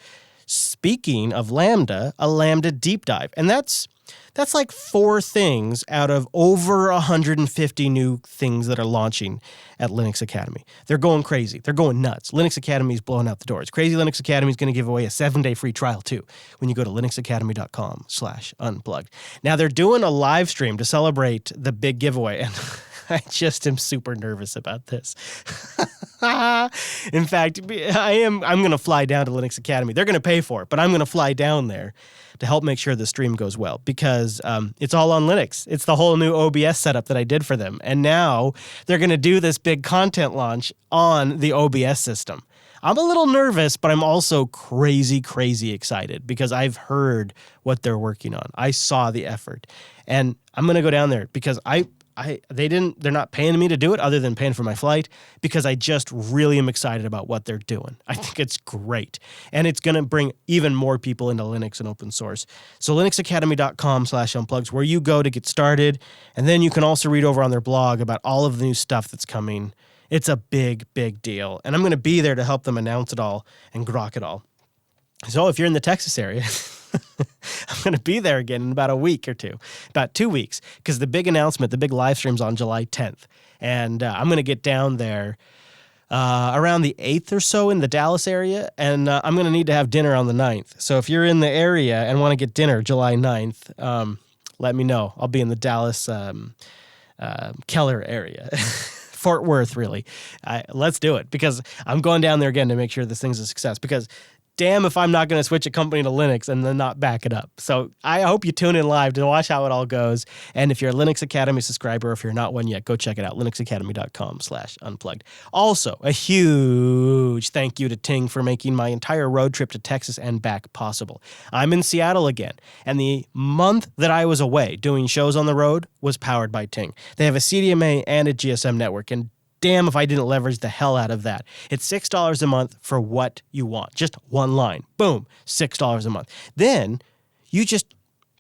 speaking of Lambda, a Lambda deep dive. And that's like 4 things out of over 150 new things that are launching at Linux Academy. They're going crazy. They're going nuts. Linux Academy is blowing out the doors. Crazy Linux Academy is going to give away a 7-day free trial too when you go to linuxacademy.com/unplugged. Now they're doing a live stream to celebrate the big giveaway, and I just am super nervous about this. In fact, I'm going to fly down to Linux Academy. They're going to pay for it, but I'm going to fly down there to help make sure the stream goes well because it's all on Linux. It's the whole new OBS setup that I did for them. And now they're going to do this big content launch on the OBS system. I'm a little nervous, but I'm also crazy excited because I've heard what they're working on. I saw the effort. And I'm going to go down there because they're not paying me to do it other than paying for my flight because I just really am excited about what they're doing. I think it's great. And it's going to bring even more people into Linux and open source. So linuxacademy.com/unplugged is where you go to get started. And then you can also read over on their blog about all of the new stuff that's coming. It's a big deal. And I'm going to be there to help them announce it all and grok it all. So if you're in the Texas area, I'm going to be there again in about a week or two, about 2 weeks, because the big announcement, the big live stream's on July 10th. And I'm going to get down there around the 8th or so in the Dallas area, and I'm going to need to have dinner on the 9th. So if you're in the area and want to get dinner July 9th, let me know. I'll be in the Dallas Keller area. Fort Worth, really. Let's do it, because I'm going down there again to make sure this thing's a success, because damn if I'm not going to switch a company to Linux and then not back it up. So I hope you tune in live to watch how it all goes. And if you're a Linux Academy subscriber, or if you're not one yet, go check it out, linuxacademy.com/unplugged. Also, a huge thank you to Ting for making my entire road trip to Texas and back possible. I'm in Seattle again, and the month that I was away doing shows on the road was powered by Ting. They have a CDMA and a GSM network, and damn if I didn't leverage the hell out of that. It's $6 a month for what you want. Just one line. Boom, $6 a month. Then you just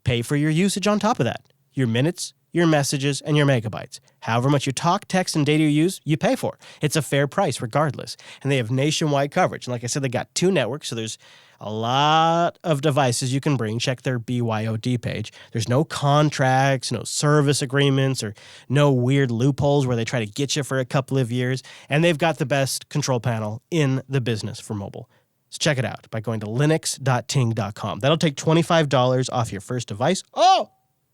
pay for your usage on top of that. Your minutes, your messages, and your megabytes. However much you talk, text, and data you use, you pay for. It's a fair price regardless. And they have nationwide coverage. And like I said, they got 2 networks, so there's a lot of devices you can bring. Check their BYOD page. There's no contracts, no service agreements, or no weird loopholes where they try to get you for a couple of years. And they've got the best control panel in the business for mobile. So check it out by going to linux.ting.com. That'll take $25 off your first device. Oh,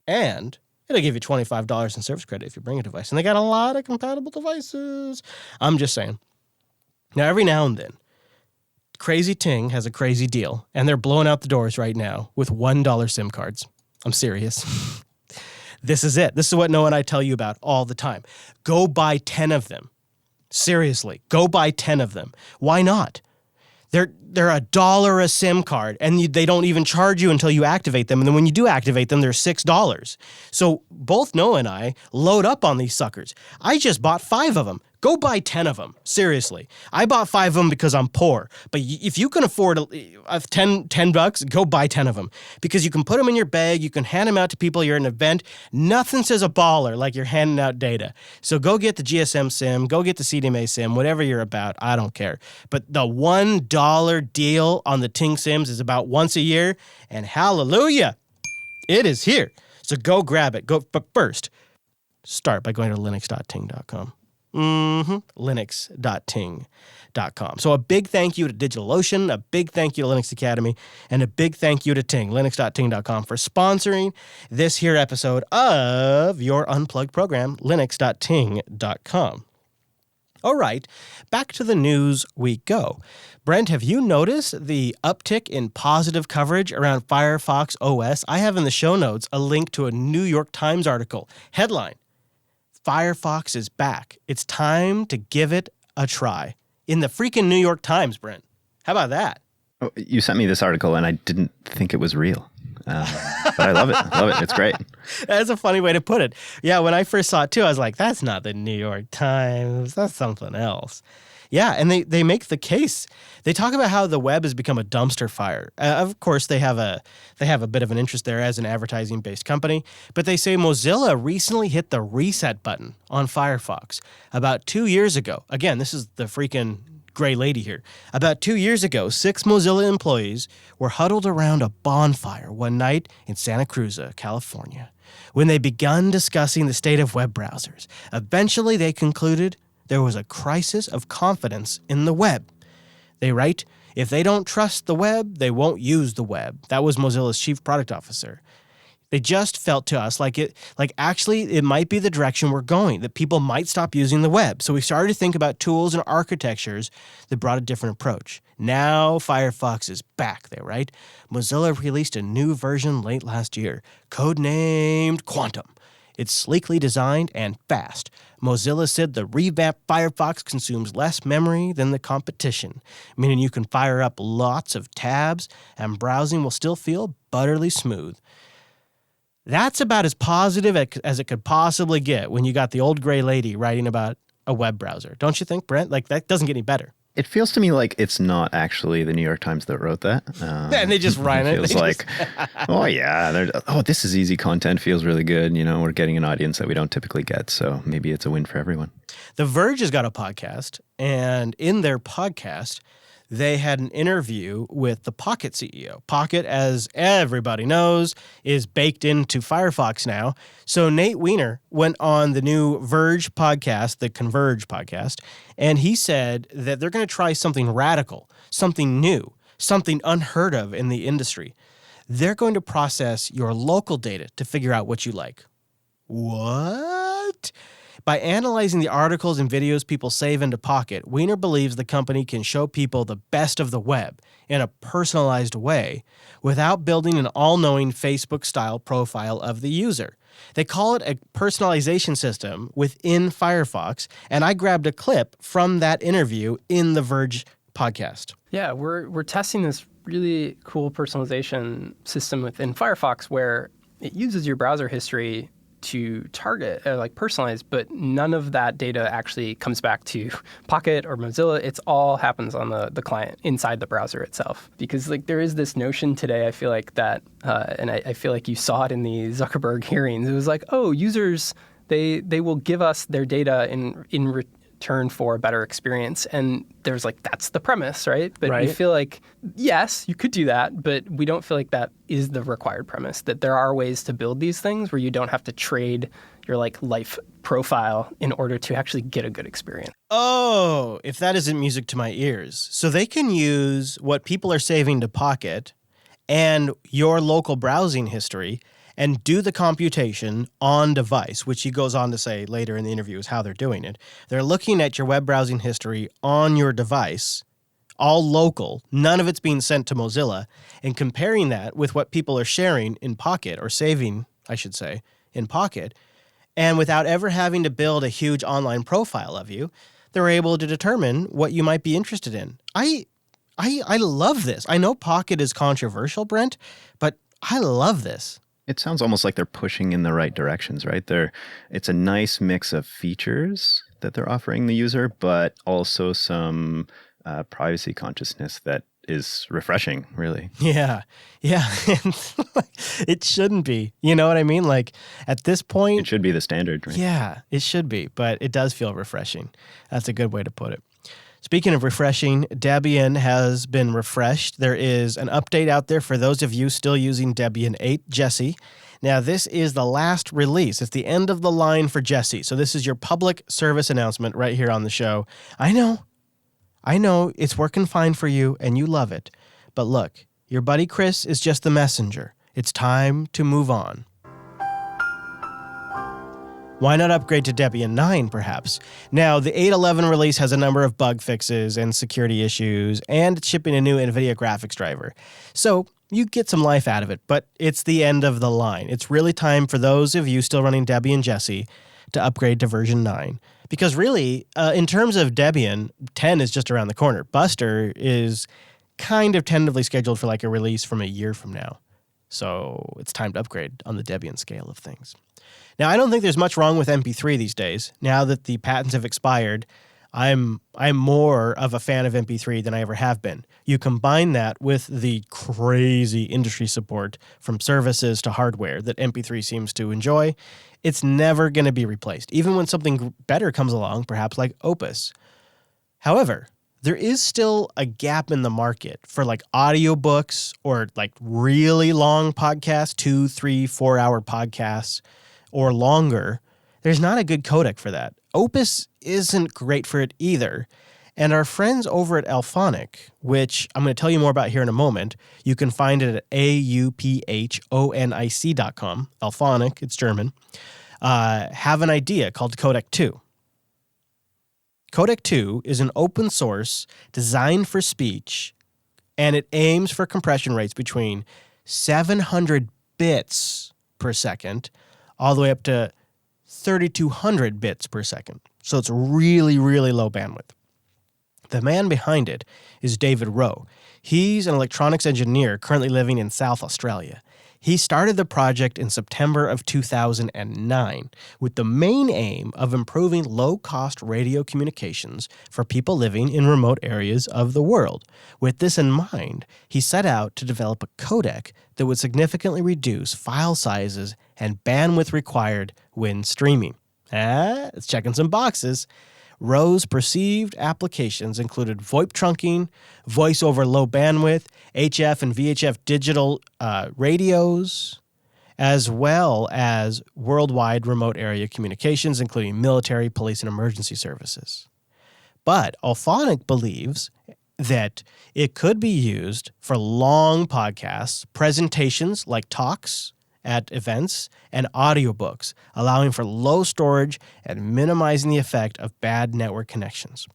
and it'll give you $25 in service credit if you bring a device. And they got a lot of compatible devices. I'm just saying. Now, every now and then, Crazy Ting has a crazy deal, and they're blowing out the doors right now with $1 SIM cards. I'm serious. This is it. This is what Noah and I tell you about all the time. Go buy 10 of them. Seriously, go buy 10 of them. Why not? They're $1 a SIM card, and they don't even charge you until you activate them. And then when you do activate them, they're $6. So both Noah and I load up on these suckers. I just bought 5 of them. Go buy 10 of them. Seriously. I bought 5 of them because I'm poor. But if you can afford $10, go buy 10 of them. Because you can put them in your bag. You can hand them out to people. You're at an event. Nothing says a baller like you're handing out data. So go get the GSM SIM. Go get the CDMA SIM. Whatever you're about. I don't care. But the $1 deal on the Ting SIMs is about once a year. And hallelujah, it is here. So go grab it. But first, start by going to linux.ting.com. Linux.ting.com. So a big thank you to DigitalOcean, a big thank you to Linux Academy, and a big thank you to Ting, linux.ting.com, for sponsoring this here episode of your Unplugged program, linux.ting.com. All right, back to the news we go. Brent, have you noticed the uptick in positive coverage around Firefox OS? I have in the show notes a link to a New York Times article. Headline: Firefox is back. It's time to give it a try. In the freaking New York Times, Brent. How about that? Oh, you sent me this article and I didn't think it was real. But I love it. It's great. That's a funny way to put it. Yeah, when I first saw it too, I was like, that's not the New York Times. That's something else. Yeah, and they make the case. They talk about how the web has become a dumpster fire. Of course, they have a bit of an interest there as an advertising-based company, but they say Mozilla recently hit the reset button on Firefox about 2 years ago. Again, this is the freaking gray lady here. About 2 years ago, 6 Mozilla employees were huddled around a bonfire one night in Santa Cruz, California, when they began discussing the state of web browsers. Eventually, they concluded there was a crisis of confidence in the web. They write, if they don't trust the web, they won't use the web. That was Mozilla's chief product officer. They just felt to us like actually it might be the direction we're going, that people might stop using the web. So we started to think about tools and architectures that brought a different approach. Now Firefox is back, they write. Mozilla released a new version late last year, codenamed Quantum. It's sleekly designed and fast. Mozilla said the revamped Firefox consumes less memory than the competition, meaning you can fire up lots of tabs and browsing will still feel butterly smooth. That's about as positive as it could possibly get when you got the old gray lady writing about a web browser. Don't you think, Brent? Like, that doesn't get any better. It feels to me like it's not actually the New York Times that wrote that. And they just write it. It feels like, oh yeah, this is easy content, feels really good. You know, we're getting an audience that we don't typically get. So maybe it's a win for everyone. The Verge has got a podcast, and in their podcast, they had an interview with the Pocket CEO. Pocket, as everybody knows, is baked into Firefox now. So Nate Weiner went on the new Verge podcast, the Converge podcast, and he said that they're going to try something radical, something new, something unheard of in the industry. They're going to process your local data to figure out what you like. What? By analyzing the articles and videos people save into Pocket, Wiener believes the company can show people the best of the web in a personalized way without building an all-knowing Facebook-style profile of the user. They call it a personalization system within Firefox, and I grabbed a clip from that interview in the Verge podcast. Yeah, we're testing this really cool personalization system within Firefox where it uses your browser history to target, like personalize, but none of that data actually comes back to Pocket or Mozilla. It's all happens on the client inside the browser itself. Because like there is this notion today, I feel like that, and I feel like you saw it in the Zuckerberg hearings. It was like, oh, users, they will give us their data in return for a better experience. And there's like, that's the premise, right? But we feel like, yes, you could do that, but we don't feel like that is the required premise, that there are ways to build these things where you don't have to trade your like life profile in order to actually get a good experience. Oh, if that isn't music to my ears. So they can use what people are saving to Pocket and your local browsing history and do the computation on device, which he goes on to say later in the interview is how they're doing it. They're looking at your web browsing history on your device, all local, none of it's being sent to Mozilla, and comparing that with what people are sharing in Pocket, or saving, I should say, in Pocket, and without ever having to build a huge online profile of you, they're able to determine what you might be interested in. I love this. I know Pocket is controversial, Brent, but I love this. It sounds almost like they're pushing in the right directions, right? It's a nice mix of features that they're offering the user, but also some privacy consciousness that is refreshing, really. Yeah. It shouldn't be. You know what I mean? Like, at this point... It should be the standard, right? Yeah, it should be, but it does feel refreshing. That's a good way to put it. Speaking of refreshing, Debian has been refreshed. There is an update out there for those of you still using Debian 8 Jesse. Now, this is the last release. It's the end of the line for Jesse. So this is your public service announcement right here on the show. I know, it's working fine for you and you love it. But look, your buddy Chris is just the messenger. It's time to move on. Why not upgrade to Debian 9, perhaps? Now, the 8.11 release has a number of bug fixes and security issues, and it's shipping a new NVIDIA graphics driver. So you get some life out of it, but it's the end of the line. It's really time for those of you still running Debian Jesse to upgrade to version 9. Because really, in terms of Debian, 10 is just around the corner. Buster is kind of tentatively scheduled for like a release from a year from now. So it's time to upgrade on the Debian scale of things. Now, I don't think there's much wrong with MP3 these days. Now that the patents have expired, I'm more of a fan of MP3 than I ever have been. You combine that with the crazy industry support from services to hardware that MP3 seems to enjoy, it's never going to be replaced, even when something better comes along, perhaps like Opus. However, there is still a gap in the market for like audiobooks or like really long podcasts, 2, 3, 4 hour podcasts or longer. There's not a good codec for that. Opus isn't great for it either. And our friends over at Alphonic, which I'm going to tell you more about here in a moment, you can find it at auphonic.com. Alphonic, it's German. Have an idea called Codec 2. Codec 2 is an open source designed for speech, and it aims for compression rates between 700 bits per second all the way up to 3,200 bits per second. So it's really, really low bandwidth. The man behind it is David Rowe. He's an electronics engineer currently living in South Australia. He started the project in September of 2009 with the main aim of improving low-cost radio communications for people living in remote areas of the world. With this in mind, he set out to develop a codec that would significantly reduce file sizes and bandwidth required when streaming. It's checking some boxes. Rowe's perceived applications included VoIP trunking, voice over low bandwidth, HF and VHF digital radios, as well as worldwide remote area communications, including military, police, and emergency services. But Alphonic believes that it could be used for long podcasts, presentations like talks, at events, and audiobooks, allowing for low storage and minimizing the effect of bad network connections.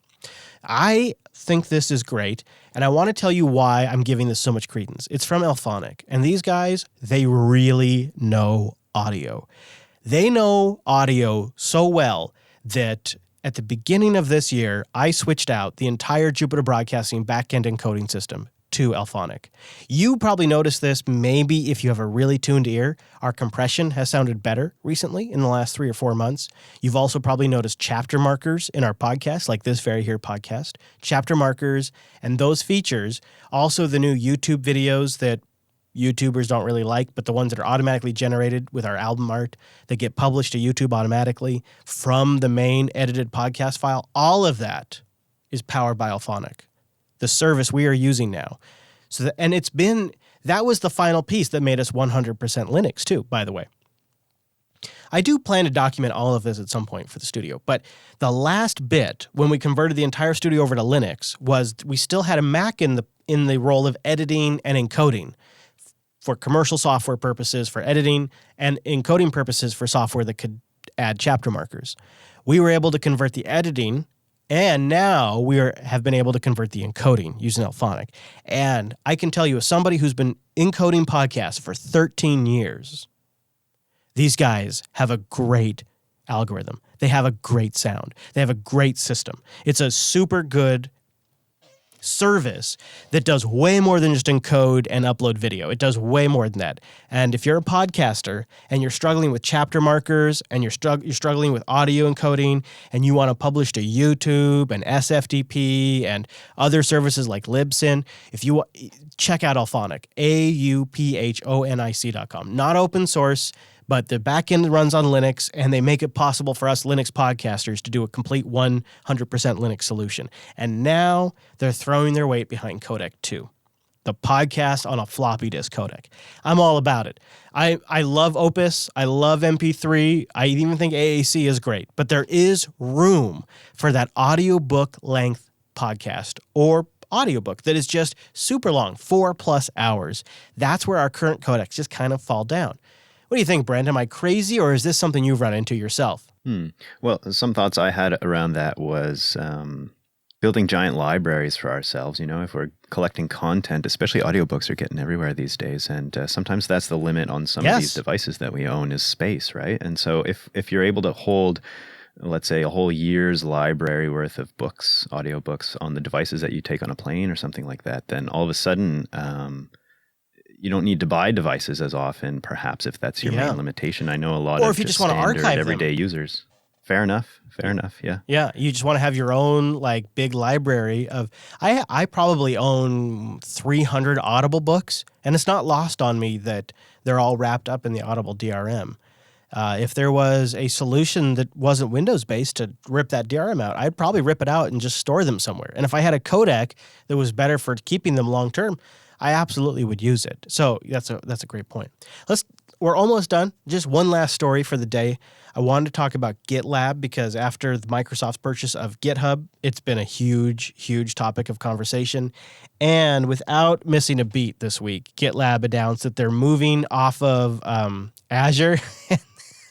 I think this is great, and I want to tell you why I'm giving this so much credence. It's from Elphonic, and these guys, they really know audio. They know audio so well that at the beginning of this year, I switched out the entire Jupiter Broadcasting backend encoding system to Elphonic. You probably noticed this maybe if you have a really tuned ear. Our compression has sounded better recently in the last 3 or 4 months. You've also probably noticed chapter markers in our podcast, like this very here podcast. Chapter markers and those features. Also the new YouTube videos that YouTubers don't really like, but the ones that are automatically generated with our album art that get published to YouTube automatically from the main edited podcast file. All of that is powered by Elphonic, the service we are using now. That was the final piece that made us 100% Linux too, by the way. I do plan to document all of this at some point for the studio, but the last bit when we converted the entire studio over to Linux was we still had a Mac in the role of editing and encoding for commercial software purposes, for editing, and encoding purposes for software that could add chapter markers. We were able to convert the editing, and now we have been able to convert the encoding using Elphonic. And I can tell you, as somebody who's been encoding podcasts for 13 years, these guys have a great algorithm. They have a great sound. They have a great system. It's a super good service that does way more than just encode and upload video. It does way more than that. And if you're a podcaster and you're struggling with chapter markers and you're struggling with audio encoding and you want to publish to YouTube and SFTP and other services like Libsyn, check out Elphonic, AUPHONIC.com. Not open source, but the backend runs on Linux, and they make it possible for us Linux podcasters to do a complete 100% Linux solution. And now they're throwing their weight behind Codec 2, the podcast on a floppy disk codec. I'm all about it. I love Opus. I love MP3. I even think AAC is great. But there is room for that audiobook length podcast or audiobook that is just super long, 4+ hours. That's where our current codecs just kind of fall down. What do you think, Brent? Am I crazy, or is this something you've run into yourself? Well, some thoughts I had around that was building giant libraries for ourselves. If we're collecting content, especially audiobooks are getting everywhere these days, and sometimes that's the limit on some of these devices that we own is space, right? And so if you're able to hold, let's say, a whole year's library worth of books, audiobooks on the devices that you take on a plane or something like that, then all of a sudden you don't need to buy devices as often, perhaps, if that's your main limitation. I know a lot of if you just want to archive everyday users. Fair enough. Yeah. Yeah, you just want to have your own big library of. I probably own 300 Audible books, and it's not lost on me that they're all wrapped up in the Audible DRM. If there was a solution that wasn't Windows-based to rip that DRM out, I'd probably rip it out and just store them somewhere. And if I had a codec that was better for keeping them long-term, I absolutely would use it. So that's a great point. We're almost done. Just one last story for the day. I wanted to talk about GitLab because after Microsoft's purchase of GitHub, it's been a huge, huge topic of conversation. And without missing a beat this week, GitLab announced that they're moving off of Azure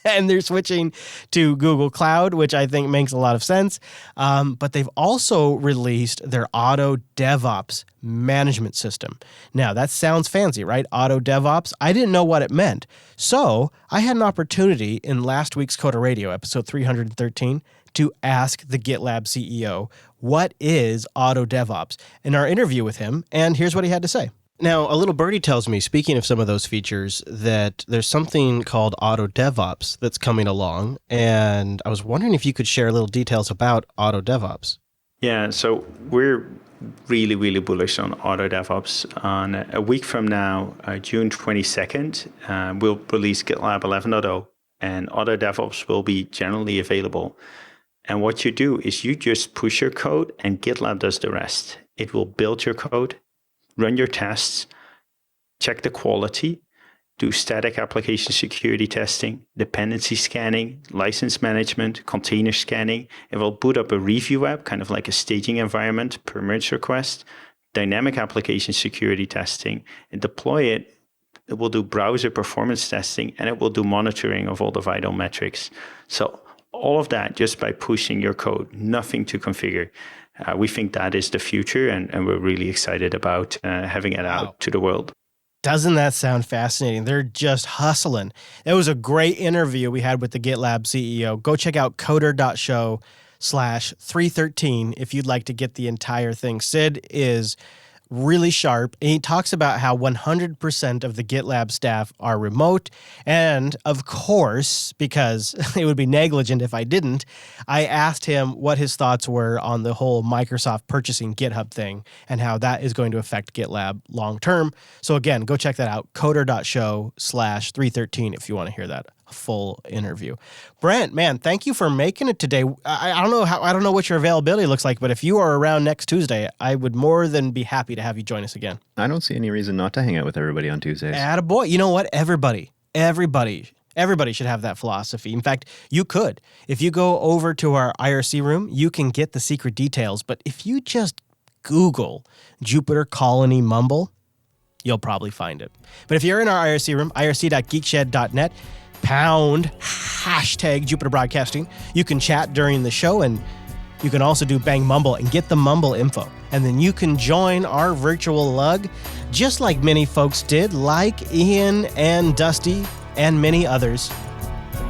and they're switching to Google Cloud, which I think makes a lot of sense. But they've also released their Auto DevOps management system. Now, that sounds fancy, right? Auto DevOps. I didn't know what it meant. So I had an opportunity in last week's Coda Radio, episode 313, to ask the GitLab CEO, what is Auto DevOps? In our interview with him, and here's what he had to say. Now, a little birdie tells me, speaking of some of those features, that there's something called Auto DevOps that's coming along, and I was wondering if you could share a little details about Auto DevOps. Yeah, so we're really, really bullish on Auto DevOps. On a week from now, June 22nd, we'll release GitLab 11.0, and Auto DevOps will be generally available. And what you do is you just push your code, and GitLab does the rest. It will build your code, run your tests, check the quality, do static application security testing, dependency scanning, license management, container scanning. It will boot up a review app, kind of like a staging environment per merge request, dynamic application security testing, and deploy it it will do browser performance testing, and it will do monitoring of all the vital metrics. So all of that just by pushing your code, nothing to configure. We think that is the future, and we're really excited about having it out to the world. Doesn't that sound fascinating? They're just hustling. That was a great interview we had with the GitLab CEO. Go check out coder.show/313 if you'd like to get the entire thing. Sid is really sharp. And he talks about how 100% of the GitLab staff are remote. And of course, because it would be negligent if I didn't, I asked him what his thoughts were on the whole Microsoft purchasing GitHub thing and how that is going to affect GitLab long term. So again, go check that out, coder.show/313 if you want to hear that full interview. Brent, man, thank you for making it today. I don't know what your availability looks like, but if you are around next Tuesday, I would more than be happy to have you join us again. I don't see any reason not to hang out with everybody on Tuesdays. Attaboy. You know what? Everybody should have that philosophy. In fact, you could. If you go over to our IRC room, you can get the secret details. But if you just Google Jupyter Colony Mumble, you'll probably find it. But if you're in our IRC room, irc.geekshed.net, #Jupyter Broadcasting. You can chat during the show, and you can also do Bang Mumble and get the Mumble info. And then you can join our virtual lug, just like many folks did, like Ian and Dusty and many others.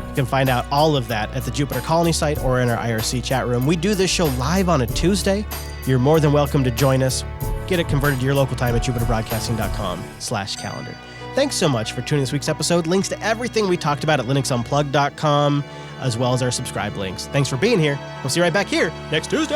You can find out all of that at the Jupyter Colony site or in our IRC chat room. We do this show live on a Tuesday. You're more than welcome to join us. Get it converted to your local time at jupiterbroadcasting.com/calendar. Thanks so much for tuning this week's episode. Links to everything we talked about at linuxunplugged.com, as well as our subscribe links. Thanks for being here. We'll see you right back here next Tuesday!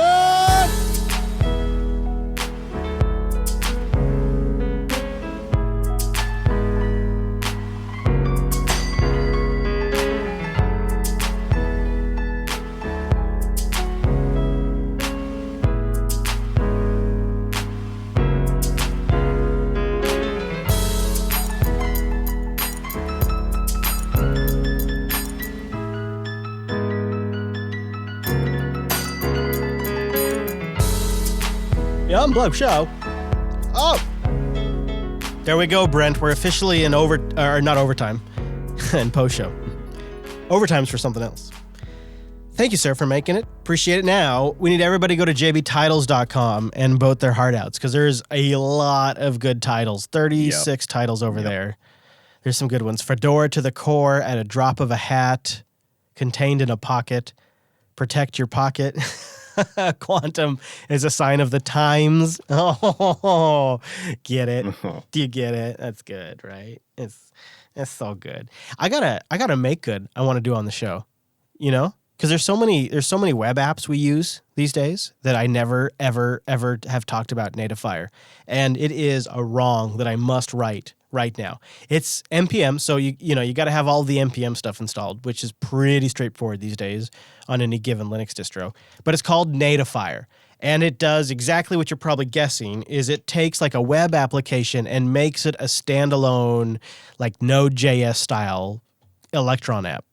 The Unplugged show. Oh! There we go, Brent. We're officially in not overtime, in post-show. Overtime's for something else. Thank you, sir, for making it. Appreciate it. Now, we need everybody to go to jbtitles.com and vote their heart outs, because there's a lot of good titles. 36 titles over there. There's some good ones. Fedora to the core, at a drop of a hat, contained in a pocket, protect your pocket. Quantum is a sign of the times. Oh, get it? Do you get it? That's good, right? It's so good. I gotta make good. I want to do on the show, because there's so many web apps we use these days that I never ever have talked about native Fire, and it is a wrong that I must right now. It's NPM, so you got to have all the NPM stuff installed, which is pretty straightforward these days on any given Linux distro. But it's called native Fire, and it does exactly what you're probably guessing. Is it takes like a web application and makes it a standalone, like Node.js style Electron app.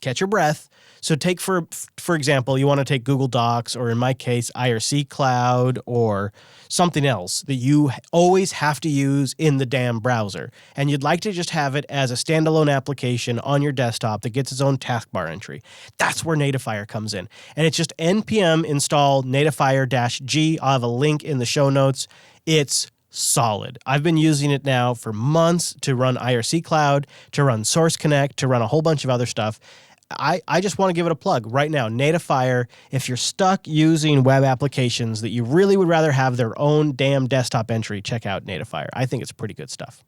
Catch your breath. So take, for example, you want to take Google Docs, or in my case, IRC Cloud, or something else that you always have to use in the damn browser. And you'd like to just have it as a standalone application on your desktop that gets its own taskbar entry. That's where native Fire comes in. And it's just npm install nativefire-g. I'll have a link in the show notes. It's solid. I've been using it now for months to run IRC Cloud, to run Source Connect, to run a whole bunch of other stuff. I just want to give it a plug right now. Native Fire, if you're stuck using web applications that you really would rather have their own damn desktop entry, check out Native Fire. I think it's pretty good stuff.